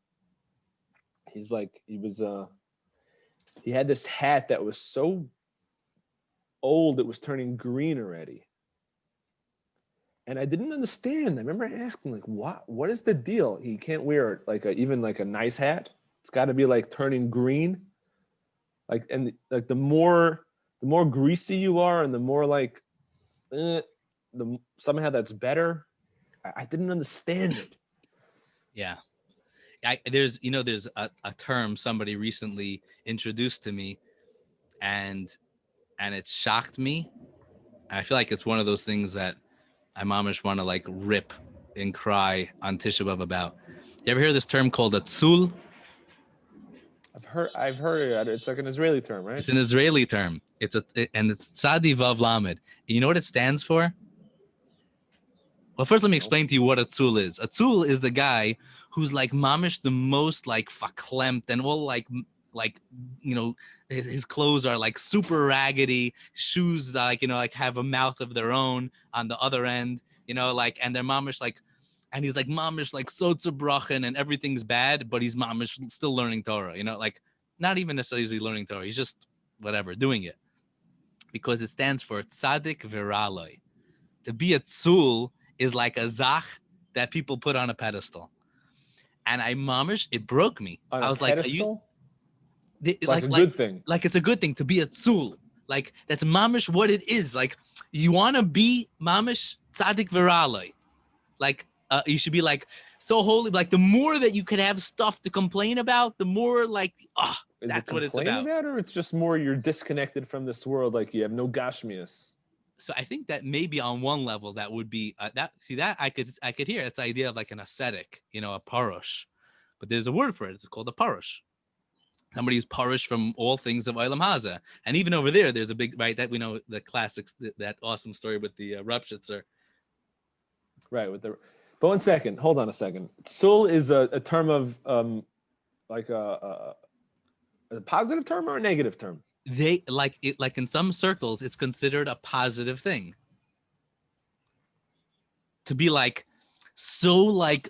He had this hat that was so old, it was turning green already. And I didn't understand. I remember asking, like, what is the deal? He can't wear even a nice hat. It's got to be like turning green. Like, and like the more greasy you are, and the more like, somehow that's better. I didn't understand it. Yeah. There's a term somebody recently introduced to me, and it shocked me. I feel like it's one of those things that I mamish want to like rip and cry on Tisha B'Av about. You ever hear this term called a tzul? I've heard it. It's like an Israeli term, right? It's an Israeli term. And it's Tzadi Vav Lamed. You know what it stands for? Well, first let me No. explain to you what a tzul is. A tzul is the guy who's like mamish the most like verklempt and all like you know his clothes are like super raggedy, shoes like like have a mouth of their own on the other end, like and they're mamish like, and he's like mamish like so zerbrochen and everything's bad, but he's mamish still learning Torah, like not even necessarily learning Torah. He's just whatever doing it because it stands for tzaddik viraloi. To be a tzul is like a zach that people put on a pedestal. And I mamish, it broke me. On I a was like, are you pedestal? It's like like a good thing. like it's a good thing to be a tzul. Like that's mamish what it is. Like you want to be mamish tzaddik viraloi. Like you should be like so holy. Like the more that you could have stuff to complain about, the more like Is it that's what it's complain about. about, or it's just more you're disconnected from this world, like you have no gashmias? So I think that maybe on one level that would be that I could hear it's the idea of like an ascetic, a parush, but there's a word for it. It's called a parush. Somebody who's parush from all things of Olam Haza, and even over there's a big right that we know the classics, that awesome story with the Rupshitzer. Right. But 1 second, hold on a second. Tzul is a term of like a positive term or a negative term? They like it, like in some circles, it's considered a positive thing to be like so like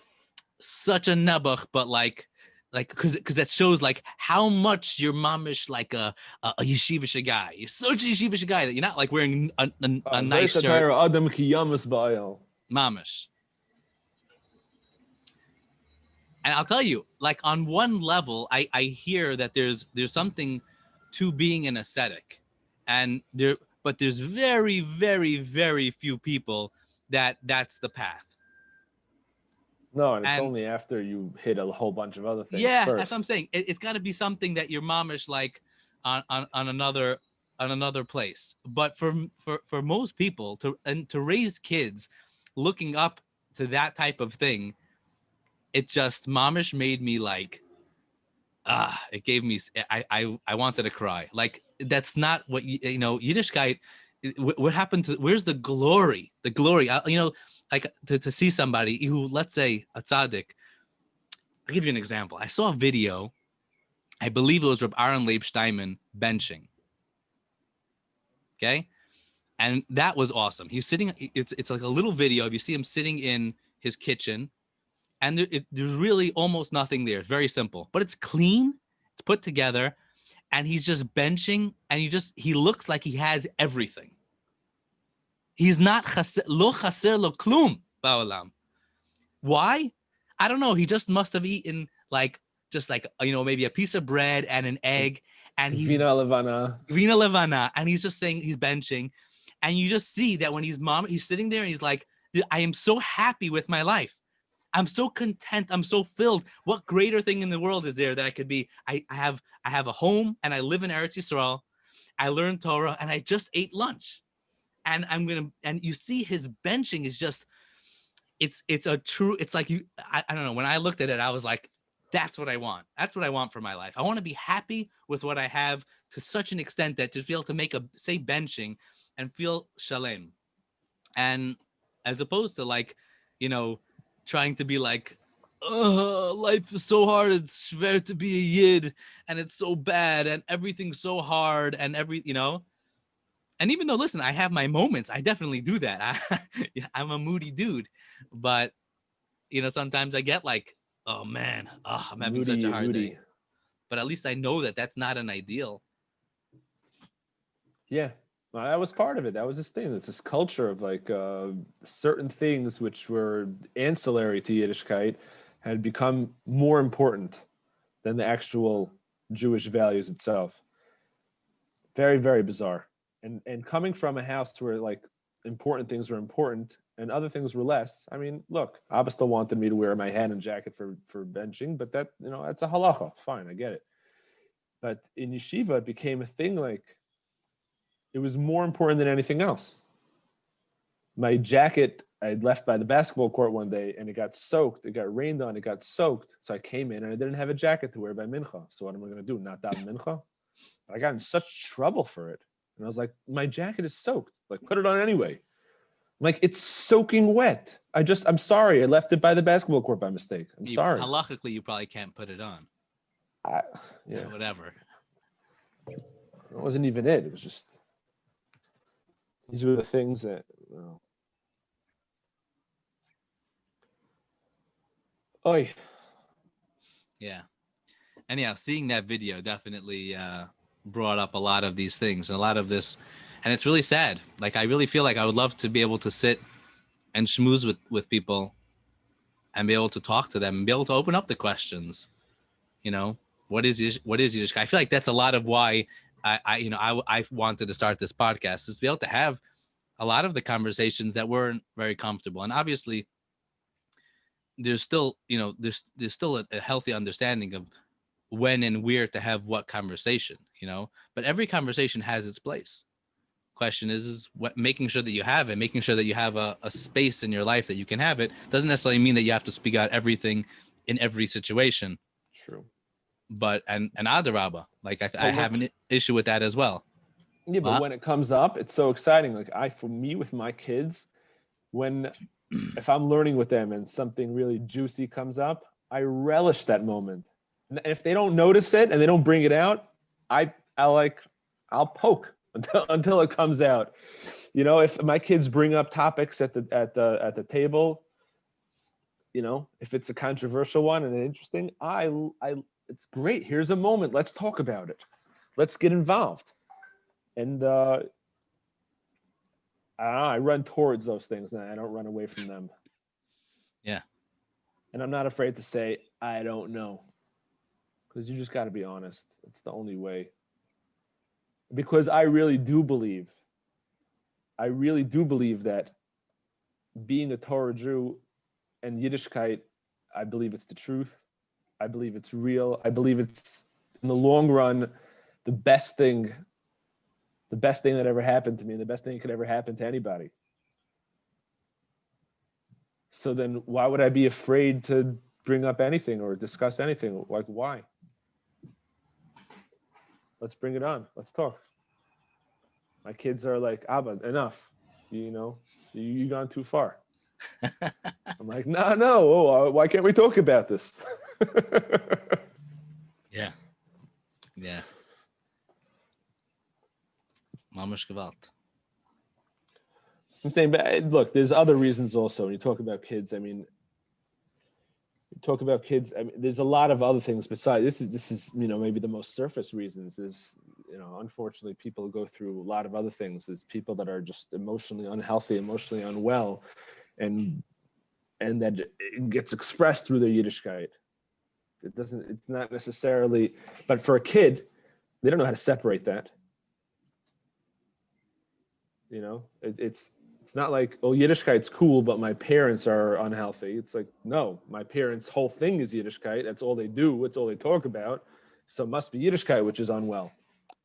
such a nebuch, but like because that shows like how much you're mamish like a yeshivish guy. You're such a yeshivish guy that you're not like wearing a nice shirt. Adam ki yamas ba'al. Mamish. And I'll tell you, like on one level, I hear that there's something to being an ascetic, but there's very, very, very few people that's the path. No, and it's And only after you hit a whole bunch of other things. yeah, first. that's what I'm saying. It's got to be something that your mamish like on another place. But for most people to raise kids, looking up to that type of thing, it just mamish made me like it gave me I wanted to cry. Like that's not what Yiddishkeit. What happened to where's the glory like to see somebody who, let's say, a tzaddik. I'll give you an example. I saw a video, I believe it was Reb Aaron Leib Steinman benching. Okay, and that was awesome. He's sitting, it's like a little video of you see him sitting in his kitchen, and there's really almost nothing there. It's very simple, but it's clean, it's put together, and he's just benching, and he looks like he has everything. He's not lo chaser lo klum ba'olam. Why? I don't know. He just must have eaten like maybe a piece of bread and an egg, and he's Vina Levana, and he's just saying he's benching, and you just see that when he's sitting there and he's like, I am so happy with my life. I'm so content. I'm so filled. What greater thing in the world is there that I could be? I have a home, and I live in Eretz Yisrael. I learned Torah, and I just ate lunch, and and you see his benching is just, it's like I don't know. When I looked at it, I was like, that's what I want. That's what I want for my life. I want to be happy with what I have to such an extent that just be able to make say benching and feel shalem. And as opposed to like, trying to be like, life is so hard. It's schwer to be a yid, and it's so bad, and everything's so hard, and And even though, listen, I have my moments, I definitely do that. I'm a moody dude, but sometimes I get like, oh man, I'm having such a hard day. But at least I know that that's not an ideal. Yeah, well, that was part of it. That was this thing. It's this culture of like certain things which were ancillary to Yiddishkeit had become more important than the actual Jewish values itself. Very, very bizarre. And coming from a house where like important things were important and other things were less. I mean, look, Abba still wanted me to wear my hat and jacket for benching, but that, that's a halacha. Fine, I get it. But in yeshiva, it became a thing like it was more important than anything else. My jacket I had left by the basketball court one day and it got soaked. It got rained on. It got soaked. So I came in and I didn't have a jacket to wear by mincha. So what am I going to do? Not daven mincha? I got in such trouble for it. And I was like, my jacket is soaked. Like, put it on anyway. I'm like, it's soaking wet. I'm sorry. I left it by the basketball court by mistake. I'm sorry. Halachically, you probably can't put it on. Yeah. Whatever. It wasn't even it. It was just, these were the things that, Oy. Yeah. Anyhow, seeing that video definitely brought up a lot of these things and a lot of this, and it's really sad. Like, I really feel like I would love to be able to sit and schmooze with people and be able to talk to them and be able to open up the questions. You know, what is Yiddishkeit? I feel like that's a lot of why I wanted to start this podcast, is to be able to have a lot of the conversations that weren't very comfortable. And obviously there's still, there's still a healthy understanding of when and where to have what conversation, but every conversation has its place. Question is what, making sure that you have it, making sure that you have a space in your life that you can have it, doesn't necessarily mean that you have to speak out everything in every situation. True. But and adarabba, like I have an issue with that as well. Yeah, but when it comes up, it's so exciting. Like for me with my kids, if I'm learning with them and something really juicy comes up, I relish that moment. And if they don't notice it and they don't bring it out, I'll poke until it comes out. If my kids bring up topics at the table, if it's a controversial one and interesting, it's great. Here's a moment. Let's talk about it. Let's get involved. And I run towards those things and I don't run away from them. Yeah. And I'm not afraid to say, I don't know. Because you just got to be honest. It's the only way. Because I really do believe that being a Torah Jew and Yiddishkeit, I believe it's the truth. I believe it's real. I believe it's, in the long run, the best thing that ever happened to me and the best thing that could ever happen to anybody. So then why would I be afraid to bring up anything or discuss anything? Like, why? Let's bring it on. Let's talk. My kids are like, Abba, enough. You gone too far. I'm like, no. Oh, why can't we talk about this? Yeah. Mamash Gewalt. I'm saying, but look, there's other reasons also. When you talk about kids, there's a lot of other things besides this is maybe the most surface reasons is, unfortunately people go through a lot of other things. There's people that are just emotionally unhealthy, emotionally unwell, and that it gets expressed through their Yiddishkeit. It's not necessarily, but for a kid, they don't know how to separate that. It's not like, oh, Yiddishkeit's cool, but my parents are unhealthy. It's like, no, my parents' whole thing is Yiddishkeit. That's all they do. It's all they talk about. So it must be Yiddishkeit, which is unwell.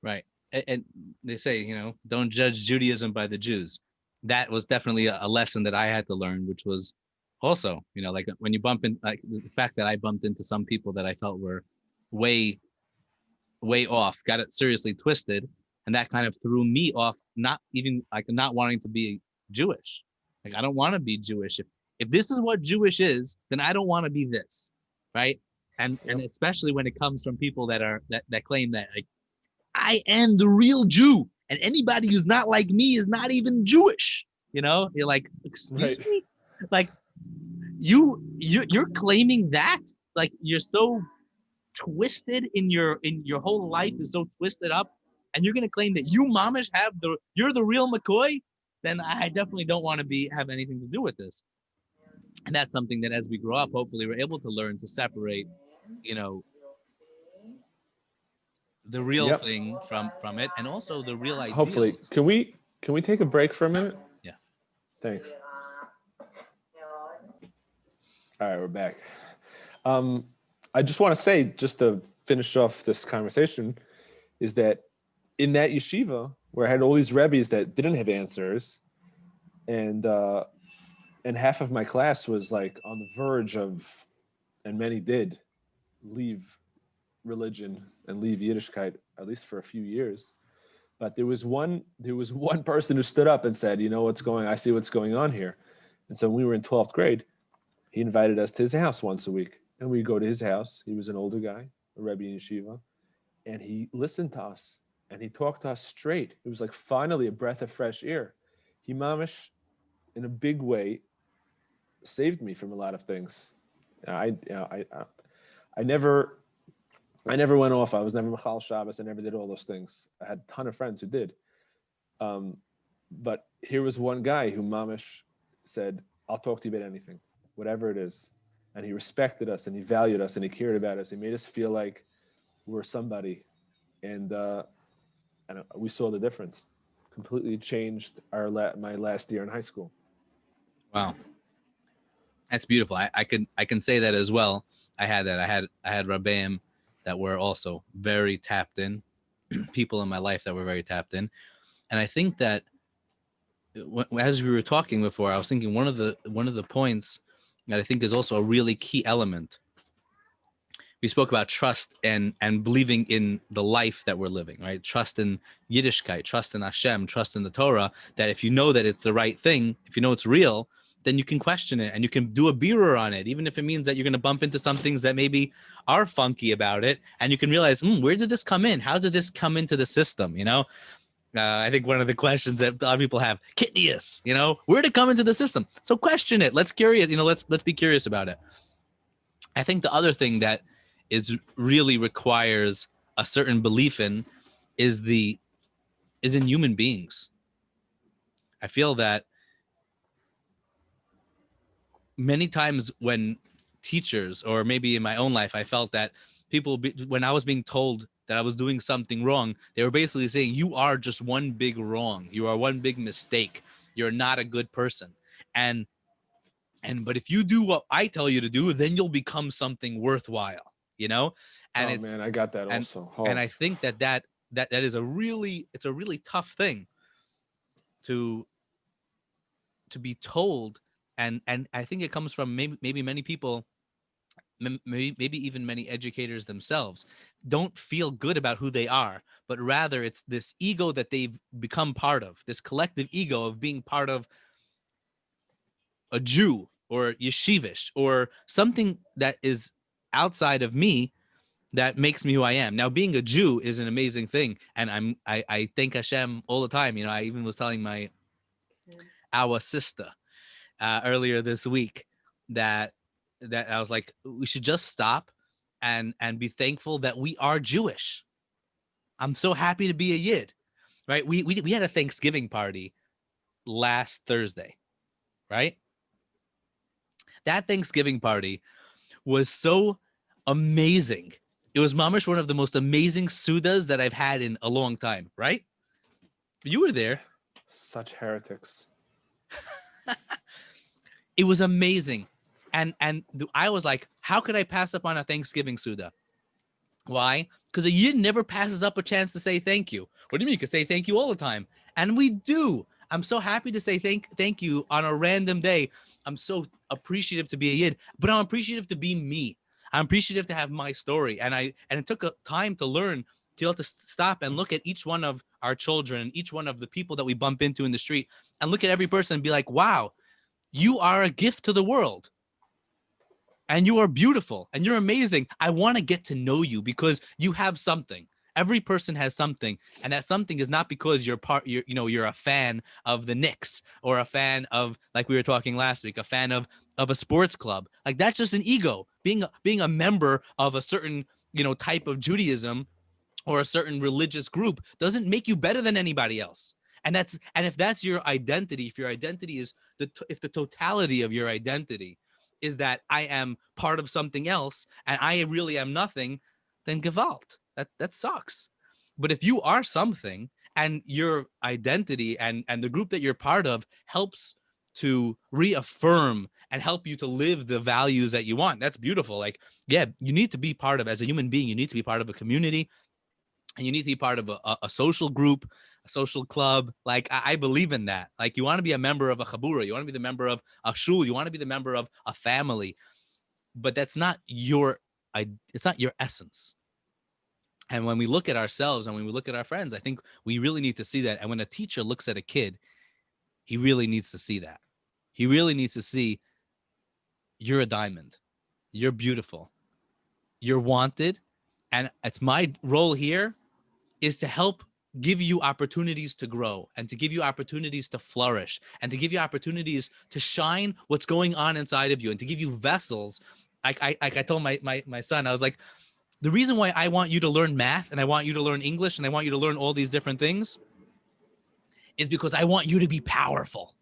Right. And they say, don't judge Judaism by the Jews. That was definitely a lesson that I had to learn, which was also, like when you bump in, like the fact that I bumped into some people that I felt were way off, got it seriously twisted. And that kind of threw me off, not wanting to be Jewish. Like, I don't want to be Jewish. If this is what Jewish is, then I don't want to be this. Right. And especially when it comes from people that claim that, like, I am the real Jew and anybody who's not like me is not even Jewish. You're like, excuse me? Like, you're claiming that? Like, you're so twisted in your whole life is so twisted up, and you're gonna claim that you mamish you're the real McCoy? Then I definitely don't want to have anything to do with this. And that's something that as we grow up, hopefully we're able to learn to separate, the real thing from it, and also the real ideals. Hopefully, can we take a break for a minute? Yeah. Thanks. All right, we're back. I just want to say, just to finish off this conversation, is that in that yeshiva where I had all these rebbes that didn't have answers, and and half of my class was like on the verge of, and many did leave religion and leave Yiddishkeit, at least for a few years. But there was one person who stood up and said, "You know what's going? I see what's going on here." And so when we were in 12th grade, he invited us to his house once a week, and we go to his house. He was an older guy, a rebbe in yeshiva, and he listened to us and he talked to us straight. It was like finally a breath of fresh air. He mamish in a big way saved me from a lot of things. I never I never went off. I was never Machal Shabbos. I never did all those things. I had a ton of friends who did. Um, but here was one guy who mamish said, "I'll talk to you about anything, whatever it is." And he respected us and he valued us and he cared about us. He made us feel like we're somebody. And we saw the difference. Completely changed my last year in high school. Wow, that's beautiful. I can say that as well. I had that. I had rabbeim that were also very tapped in, people in my life that were very tapped in, and I think that as we were talking before, I was thinking one of the points that I think is also a really key element. We spoke about trust and believing in the life that we're living, right? Trust in Yiddishkeit, trust in Hashem, trust in the Torah, that if you know that it's the right thing, if you know it's real, then you can question it and you can do a birur on it, even if it means that you're going to bump into some things that maybe are funky about it. And you can realize, where did this come in? How did this come into the system? I think one of the questions that a lot of people have, Kitnius, where did it come into the system? So question it. Let's be curious about it. I think the other thing that is really requires a certain belief in is in human beings. I feel that many times when teachers, or maybe in my own life, I felt that when I was being told that I was doing something wrong, they were basically saying, you are just one big wrong. You are one big mistake. You're not a good person. And but if you do what I tell you to do, then you'll become something worthwhile, and Oh it's, man, I got that and, also. and Oh, I think that is it's a really tough thing to be told. And I think it comes from maybe many people, maybe even many educators themselves don't feel good about who they are, but rather it's this ego that they've become part of, this collective ego of being part of a Jew or yeshivish or something that is outside of me that makes me who I am. Now, being a Jew is an amazing thing, and I thank Hashem all the time. I even was telling our sister earlier this week that I was like, we should just stop and be thankful that we are Jewish. I'm so happy to be a Yid, right? We had a Thanksgiving party last Thursday, right? That Thanksgiving party was so amazing. It was mamish one of the most amazing sudas that I've had in a long time, right? You were there. such heretics. It was amazing. And I was like, how could I pass up on a Thanksgiving suda? Why? Because a Yid never passes up a chance to say thank you. What do you mean? You can say thank you all the time. And we do. I'm so happy to say thank you on a random day. I'm so appreciative to be a Yid, but I'm appreciative to be me. I'm appreciative to have my story. And it took a time to learn, to be able to stop and look at each one of our children and each one of the people that we bump into in the street and look at every person and be like, wow, you are a gift to the world. And you are beautiful and you're amazing. I want to get to know you because you have something. Every person has something, and that something is not because you're a fan of the Knicks or a fan of, like we were talking last week, a fan of a sports club. Like, that's just an ego. Being a member of a certain type of Judaism or a certain religious group doesn't make you better than anybody else. And if that's your identity, if your identity is if the totality of your identity is that I am part of something else and I really am nothing, then Gewalt. That sucks. But if you are something and your identity and the group that you're part of helps to reaffirm and help you to live the values that you want, that's beautiful. Like, yeah, you need to be part of, as a human being, you need to be part of a community, and you need to be part of a social group, a social club. Like I believe in that. Like you want to be a member of a chabura, you want to be the member of a shul, you want to be the member of a family, but that's not your, it's not your essence. And when we look at ourselves and when we look at our friends, I think we really need to see that. And when a teacher looks at a kid, he really needs to see that. He really needs to see you're a diamond, you're beautiful, you're wanted, and it's my role here is to help give you opportunities to grow and to give you opportunities to flourish and to give you opportunities to shine what's going on inside of you and to give you vessels. I told my son, I was like, the reason why I want you to learn math and I want you to learn English and I want you to learn all these different things is because I want you to be powerful.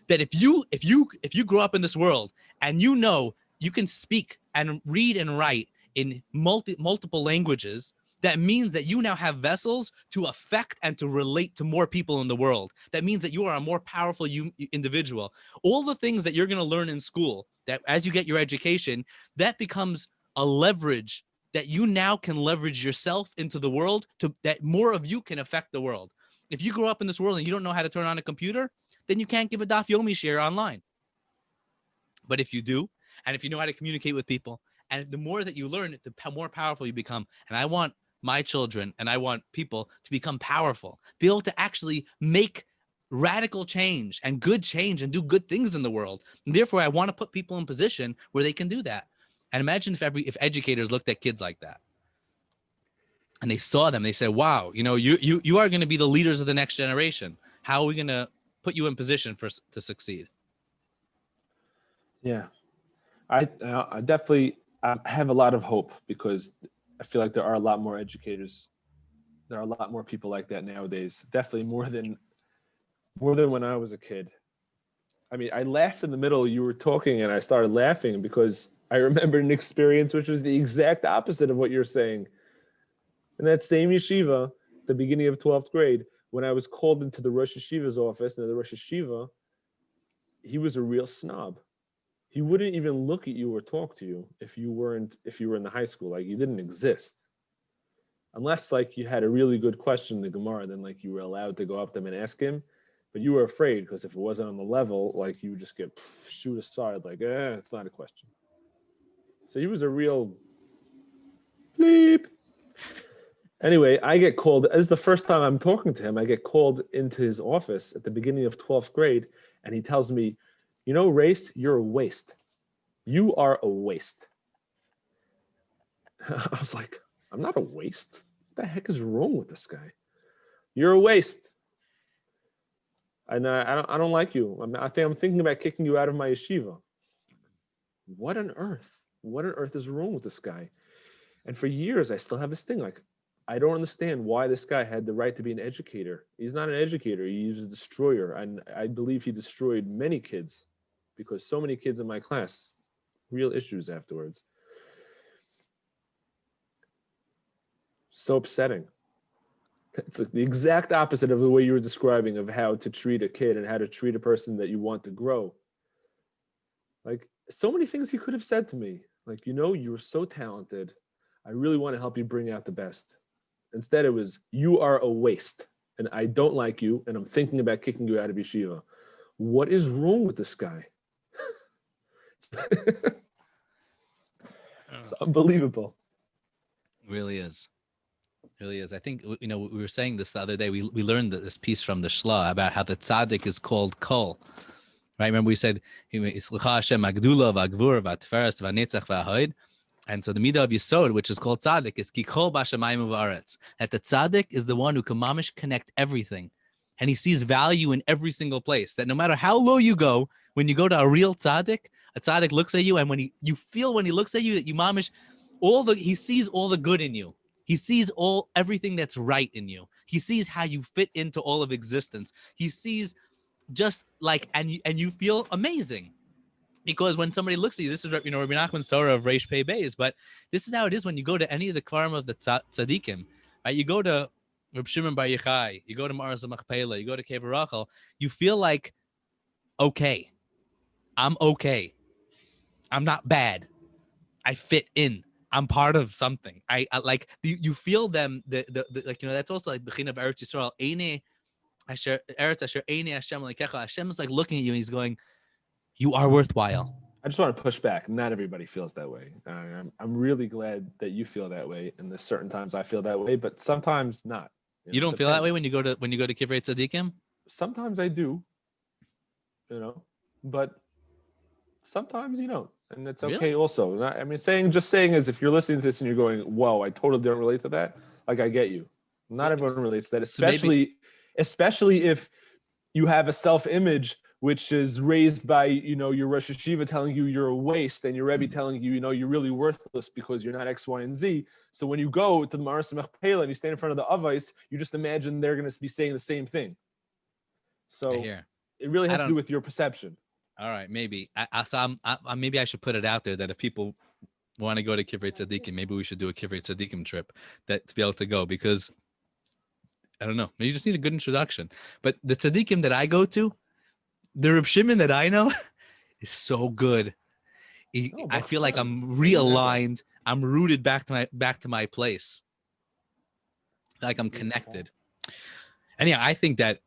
That if you grow up in this world and you know you can speak and read and write in multiple languages, that means that you now have vessels to affect and to relate to more people in the world. That means that you are a more powerful individual. All the things that you're going to learn in school, that as you get your education, that becomes a leverage that you now can leverage yourself into the world to that more of you can affect the world. If you grow up in this world and you don't know how to turn on a computer, then you can't give a daf yomi share online. But if you do, and if you know how to communicate with people, and the more that you learn, the more powerful you become. And I want my children and I want people to become powerful, be able to actually make radical change and good change and do good things in the world. And therefore, I want to put people in position where they can do that. And imagine if educators looked at kids like that and they saw them, they said, wow, you are going to be the leaders of the next generation. How are we going to put you in position to succeed? Yeah, I definitely have a lot of hope because I feel like there are a lot more educators. There are a lot more people like that nowadays. Definitely more than when I was a kid. I mean, I laughed in the middle. You were talking, and I started laughing because I remembered an experience which was the exact opposite of what you're saying. In that same yeshiva, the beginning of 12th grade, when I was called into the Rosh Yeshiva's office, and the Rosh Yeshiva, he was a real snob. He wouldn't even look at you or talk to you if you were in the high school. Like you didn't exist. Unless like you had a really good question in the Gemara, then like you were allowed to go up to him and ask him. But you were afraid because if it wasn't on the level, like you would just get shoot aside, like, it's not a question. So he was a real bleep. Anyway, I get called. This is the first time I'm talking to him. I get called into his office at the beginning of 12th grade, and he tells me, Raice, you're a waste. You are a waste. I was like, I'm not a waste. What the heck is wrong with this guy? You're a waste. And I don't like you. I'm thinking about kicking you out of my yeshiva. What on earth? What on earth is wrong with this guy? And for years, I still have this thing like, I don't understand why this guy had the right to be an educator. He's not an educator. He's a destroyer. And I believe he destroyed many kids because so many kids in my class, real issues afterwards. So upsetting. It's like the exact opposite of the way you were describing of how to treat a kid and how to treat a person that you want to grow. Like so many things he could have said to me. Like, you were so talented. I really want to help you bring out the best. Instead, it was, you are a waste and I don't like you and I'm thinking about kicking you out of yeshiva. What is wrong with this guy? It's unbelievable. It really is. Really is. I think we were saying this the other day. We learned this piece from the Shla about how the tzaddik is called kol. Right? Remember we said and so the midah of Yisod, which is called tzaddik, is kikol b'shamayim u'va'aretz. That the tzaddik is the one who can mamish connect everything, and he sees value in every single place. That no matter how low you go, when you go to a real tzaddik, a tzaddik looks at you, and when he looks at you that you mamish he sees all the good in you. He sees everything that's right in you. He sees how you fit into all of existence. He sees just like, and you feel amazing. Because when somebody looks at you, this is Rabbi Nachman's Torah of Reish Pei Beis, but this is how it is when you go to any of the Kvarim of the Tzaddikim, right? You go to Reb Shimon Bar Yochai, you go to Ma'aras Machpelah, you go to Kever Rachel, you feel like, okay, I'm okay. I'm not bad. I fit in. I'm part of something. I like you feel them. The like that's also like Bechina of Eretz Yisrael. Eine Asher Eretz Asher Eine Hashem Lekecha. Hashem is like looking at you and he's going, you are worthwhile. I just want to push back. Not everybody feels that way. I'm really glad that you feel that way, and there's certain times I feel that way, but sometimes not. You don't feel that way when you go to Kivrei Tzadikim? Sometimes I do, but sometimes you don't, and it's okay. Really? Also, I mean, saying is if you're listening to this and you're going, "Whoa, I totally don't relate to that." Like I get you. Not everyone relates to that, especially if you have a self-image which is raised by your Rosh Hashiva telling you you're a waste, and your Rebbe telling you you're really worthless because you're not X, Y, and Z. So when you go to the Maras Mechpelah and you stand in front of the Avos, you just imagine they're going to be saying the same thing. So it really has to do with your perception. All right, maybe. Maybe I should put it out there that if people want to go to Kivrei Tzadikim, maybe we should do a Kivrei Tzadikim trip to be able to go, because I don't know. Maybe you just need a good introduction. But the Tzadikim that I go to, the Reb Shimon that I know is so good. I feel like I'm realigned. I'm rooted back to my place. Like I'm connected. And yeah, I think that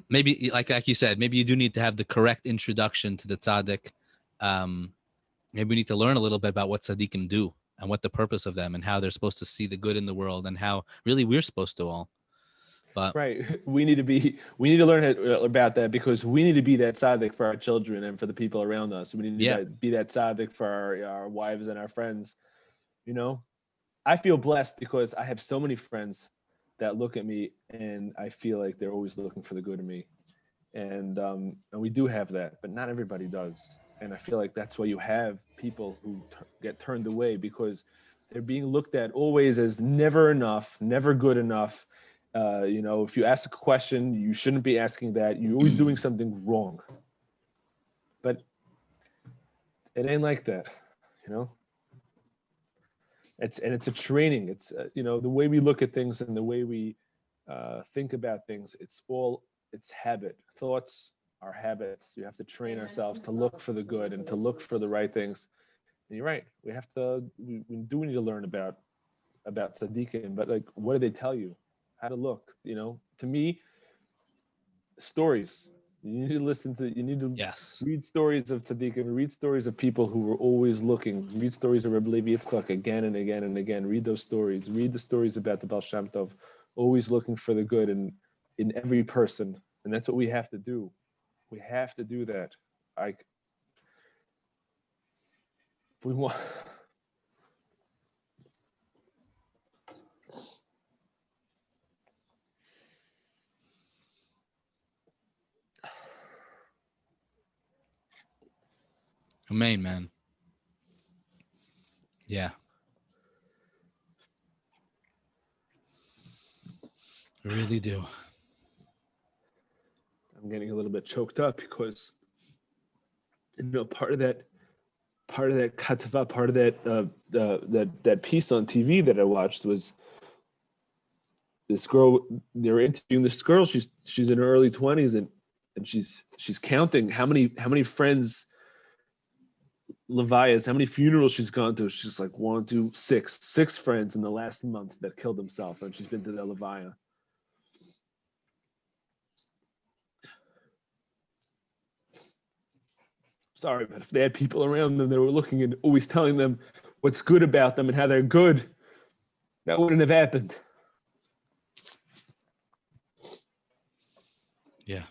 maybe like you said, maybe you do need to have the correct introduction to the tzaddik. Maybe we need to learn a little bit about what tzaddikim do and what the purpose of them and how they're supposed to see the good in the world and how really we're supposed to all. But right, we need to learn about that, because we need to be that tzaddik for our children and for the people around us. We need to be that tzaddik for our wives and our friends. I feel blessed because I have so many friends that look at me and I feel like they're always looking for the good in me, and we do have that, but not everybody does. And I feel like that's why you have people who get turned away, because they're being looked at always as never enough, never good enough. If you ask a question, you shouldn't be asking that. You're always doing something wrong. But it ain't like that, It's a training. It's the way we look at things and the way we think about things. It's habit. Thoughts are habits. You have to train ourselves to look for the good and to look for the right things. And you're right. We do need to learn about tzaddikim, but like, what do they tell you? How to look? To me, stories. You need to read stories of tzaddikim, read stories of people who were always looking, read stories of Rebbe Levi Yitzchak again and again and again. Read those stories. Read the stories about the Baal Shem Tov, always looking for the good in every person. And that's what we have to do. We have to do that. If we want. Amen, man. Yeah. I really do. I'm getting a little bit choked up because part of that katava, part of that piece on TV that I watched was this girl. They were interviewing this girl. She's in her early 20s, and she's counting how many friends, Levias, how many funerals she's gone to. She's like 1, 2, 6 friends in the last month that killed themselves, and she's been to the Levaya. Sorry, but if they had people around them that were looking and always telling them what's good about them and how they're good, that wouldn't have happened. Yeah.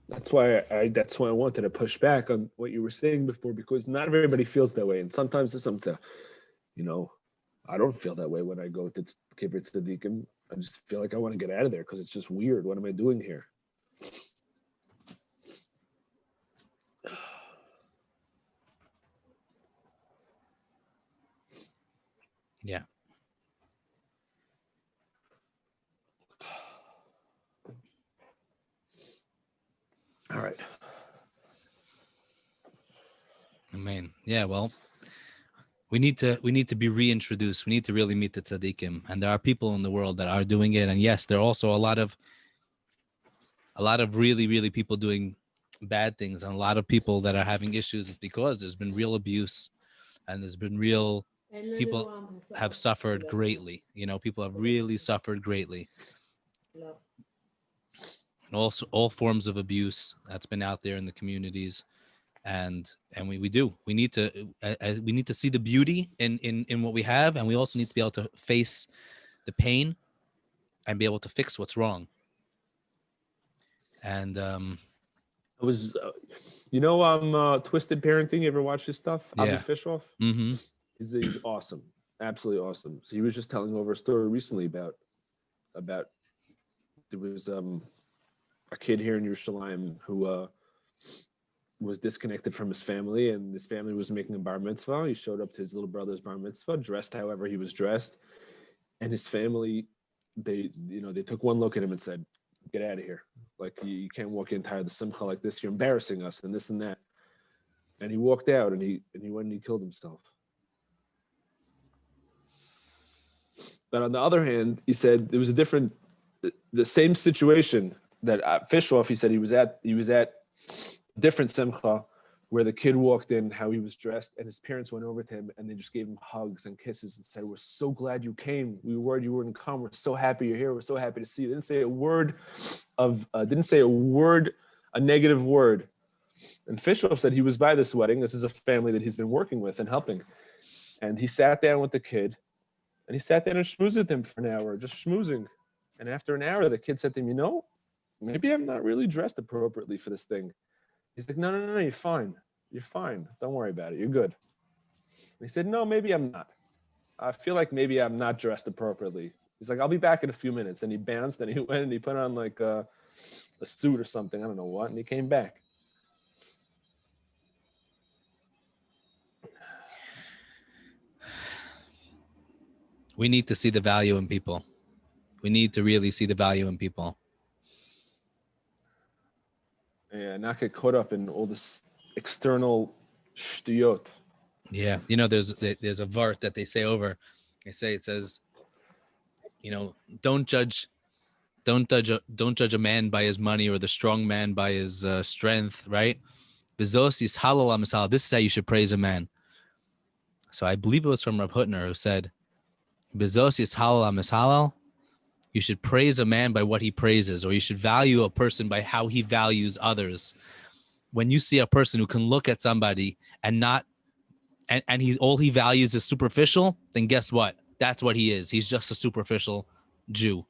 That's why I wanted to push back on what you were saying before, because not everybody feels that way, and sometimes there's something, I don't feel that way when I go to Kibbutz Tzaddikim. I just feel like I want to get out of there because it's just weird. What am I doing here? Yeah. All right. I mean, yeah, well, we need to be reintroduced. We need to really meet the tzaddikim, and there are people in the world that are doing it. And yes, there are also a lot of really really people doing bad things, and a lot of people that are having issues is because there's been real abuse, and there's been real people have suffered greatly. People have really suffered greatly, and also all forms of abuse that's been out there in the communities. And we need to see the beauty in what we have, and we also need to be able to face the pain and be able to fix what's wrong. And I was, Twisted Parenting. You ever watch this stuff? Avi yeah. Fishoff. Mm-hmm. He's awesome, absolutely awesome. So he was just telling over a story recently about there was a kid here in Yerushalayim who was disconnected from his family, and his family was making a bar mitzvah. He showed up to his little brother's bar mitzvah, dressed however he was dressed, and his family, they took one look at him and said, "Get out of here! Like you can't walk in tired of the simcha like this. You're embarrassing us," and this and that. And he walked out, and he went and he killed himself. But on the other hand, he said there was the same situation that Fishoff. He said he was at a different simcha where the kid walked in, how he was dressed, and his parents went over to him and they just gave him hugs and kisses and said, "We're so glad you came. We were worried you wouldn't come. We're so happy you're here. We're so happy to see you." Didn't say a negative word. And Fishoff said he was by this wedding. This is a family that he's been working with and helping. And he sat down with the kid, and he sat down and schmoozed with him for an hour, just schmoozing. And after an hour, the kid said to him, maybe I'm not really dressed appropriately for this thing. He's like, no, you're fine. You're fine. Don't worry about it. You're good. And he said, no, maybe I'm not. I feel like maybe I'm not dressed appropriately. He's like, I'll be back in a few minutes. And he bounced and he went and he put on like a suit or something. I don't know what. And he came back. We need to see the value in people. We need to really see the value in people. Yeah, not get caught up in all this external shtuyot. Yeah, there's a vart that they say over. It says, don't judge a man by his money, or the strong man by his strength, right? This is how you should praise a man. So I believe it was from Rav Hutner, who said, "Bezos is halal. You should praise a man by what he praises, or you should value a person by how he values others. When you see a person who can look at somebody and not, and all he values is superficial, then guess what? That's what he is. He's just a superficial Jew.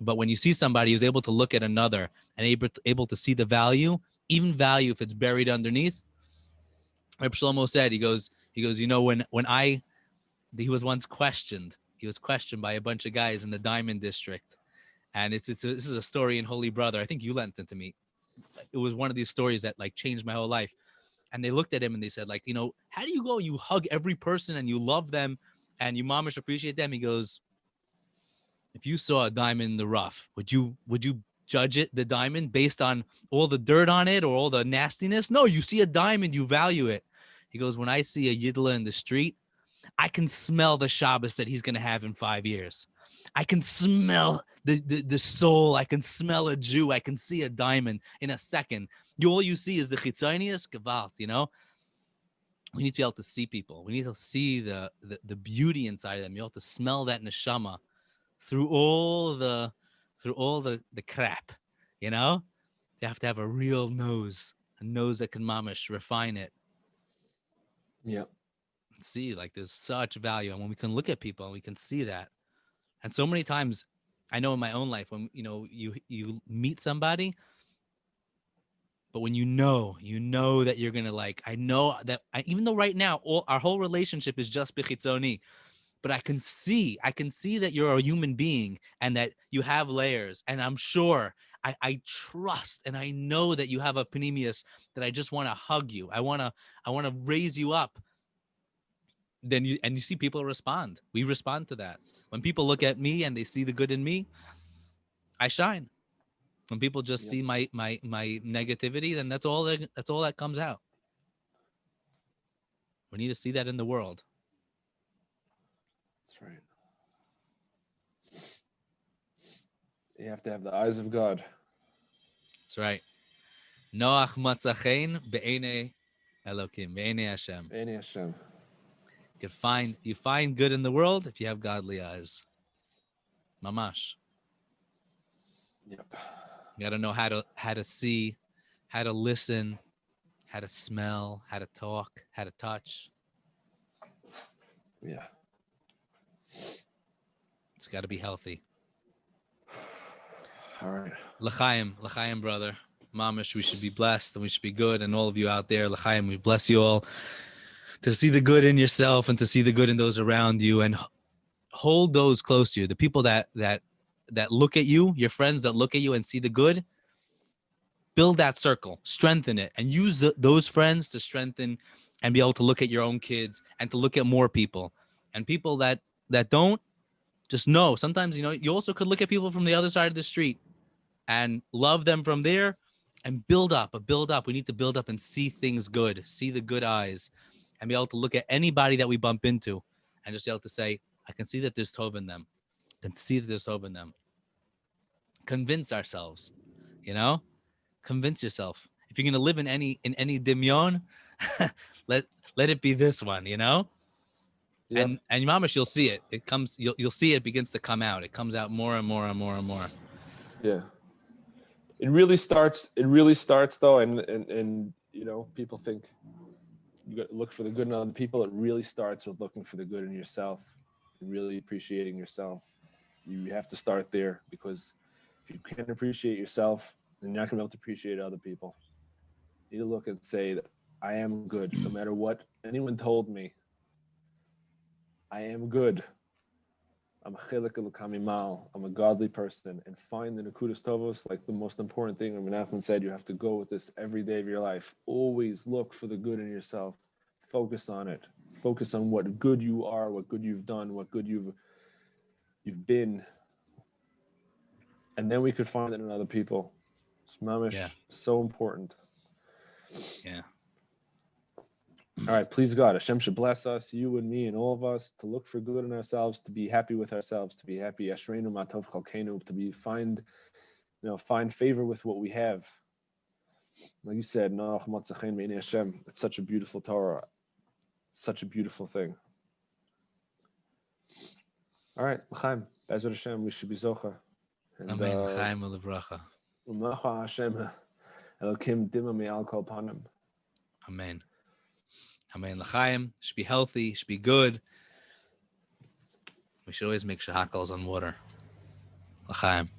But when you see somebody who's able to look at another and able to see the value, even value if it's buried underneath." Reb Shlomo said, he goes, he was once questioned. He was questioned by a bunch of guys in the Diamond District. And this is a story in Holy Brother. I think you lent it to me. It was one of these stories that like changed my whole life. And they looked at him and they said, like, how do you go? You hug every person and you love them and you mamish appreciate them. He goes, if you saw a diamond in the rough, would you judge the diamond based on all the dirt on it or all the nastiness? No, you see a diamond, you value it. He goes, when I see a Yidla in the street, I can smell the Shabbos that he's going to have in 5 years. I can smell the soul. I can smell a Jew. I can see a diamond in a second. All you see is the chitzonius gewalt, We need to be able to see people. We need to see the beauty inside of them. You have to smell that neshama through all the crap, You have to have a real nose, a nose that can mamish, refine it. Yeah. See, like there's such value, and when we can look at people and we can see that. And so many times I know in my own life when you meet somebody, but when you know that you're gonna like, I know that even though right now our whole relationship is just bichitzoni, but I can see that you're a human being and that you have layers, and I'm sure I trust and I know that you have a panemius that I just want to hug you. I want to raise you up. Then you see people respond. We respond to that. When people look at me and they see the good in me, I shine. When people just see my negativity, then that's all that comes out. We need to see that in the world. You have to have the eyes of God. That's right. Noach matzachein be'enei Elokim, be'enei Hashem. Be'enei Hashem. You find good in the world if you have godly eyes. Mamash. Yep. You got to know how to see, how to listen, how to smell, how to talk, how to touch. Yeah. It's got to be healthy. All right. L'chaim, brother. Mamish, we should be blessed and we should be good. And all of you out there, l'chaim, we bless you all to see the good in yourself and to see the good in those around you, and hold those close to you. The people that look at you, your friends that look at you and see the good, build that circle, strengthen it, and use those friends to strengthen and be able to look at your own kids and to look at more people. And people that don't, just know sometimes, you also could look at people from the other side of the street and love them from there and build up. We need to build up and see things good, see the good eyes, and be able to look at anybody that we bump into and just be able to say, I can see that there's Tov in them. I can see that there's Tov in them. Convince ourselves, convince yourself. If you're going to live in any dimyon, let it be this one, Yep. And mamash, you'll see it. It comes. You'll see it begins to come out. It comes out more and more and more and more. Yeah. It really starts though, and people think you got to look for the good in other people. It really starts with looking for the good in yourself and really appreciating yourself. You have to start there, because if you can't appreciate yourself, then you're not gonna be able to appreciate other people. You need to look and say that I am good, no matter what anyone told me. I am good. I'm a chilek l'kamimal. I'm a godly person, and find the nekudas tovos, like the most important thing. When Nachman said, you have to go with this every day of your life. Always look for the good in yourself. Focus on it. Focus on what good you are, what good you've done, what good you've been, and then we could find it in other people. It's mamish, so important. Yeah. All right, please God, Hashem should bless us, you and me and all of us, to look for good in ourselves, to be happy with ourselves, to be happy, Ashreinu Matov Chalkenu, to find favor with what we have. Like you said, Noach Matzachein Me'enei Hashem. It's such a beautiful Torah. It's such a beautiful thing. All right, L'chaim, Be'ezrat Hashem, we should be Zocha. Amen. L'chaim u'lebracha. U'macha Hashem Elokim Dima Me'al Kol Panim. Amen. Amen. L'chaim should be healthy, should be good. We should always make shahakals on water. L'chaim.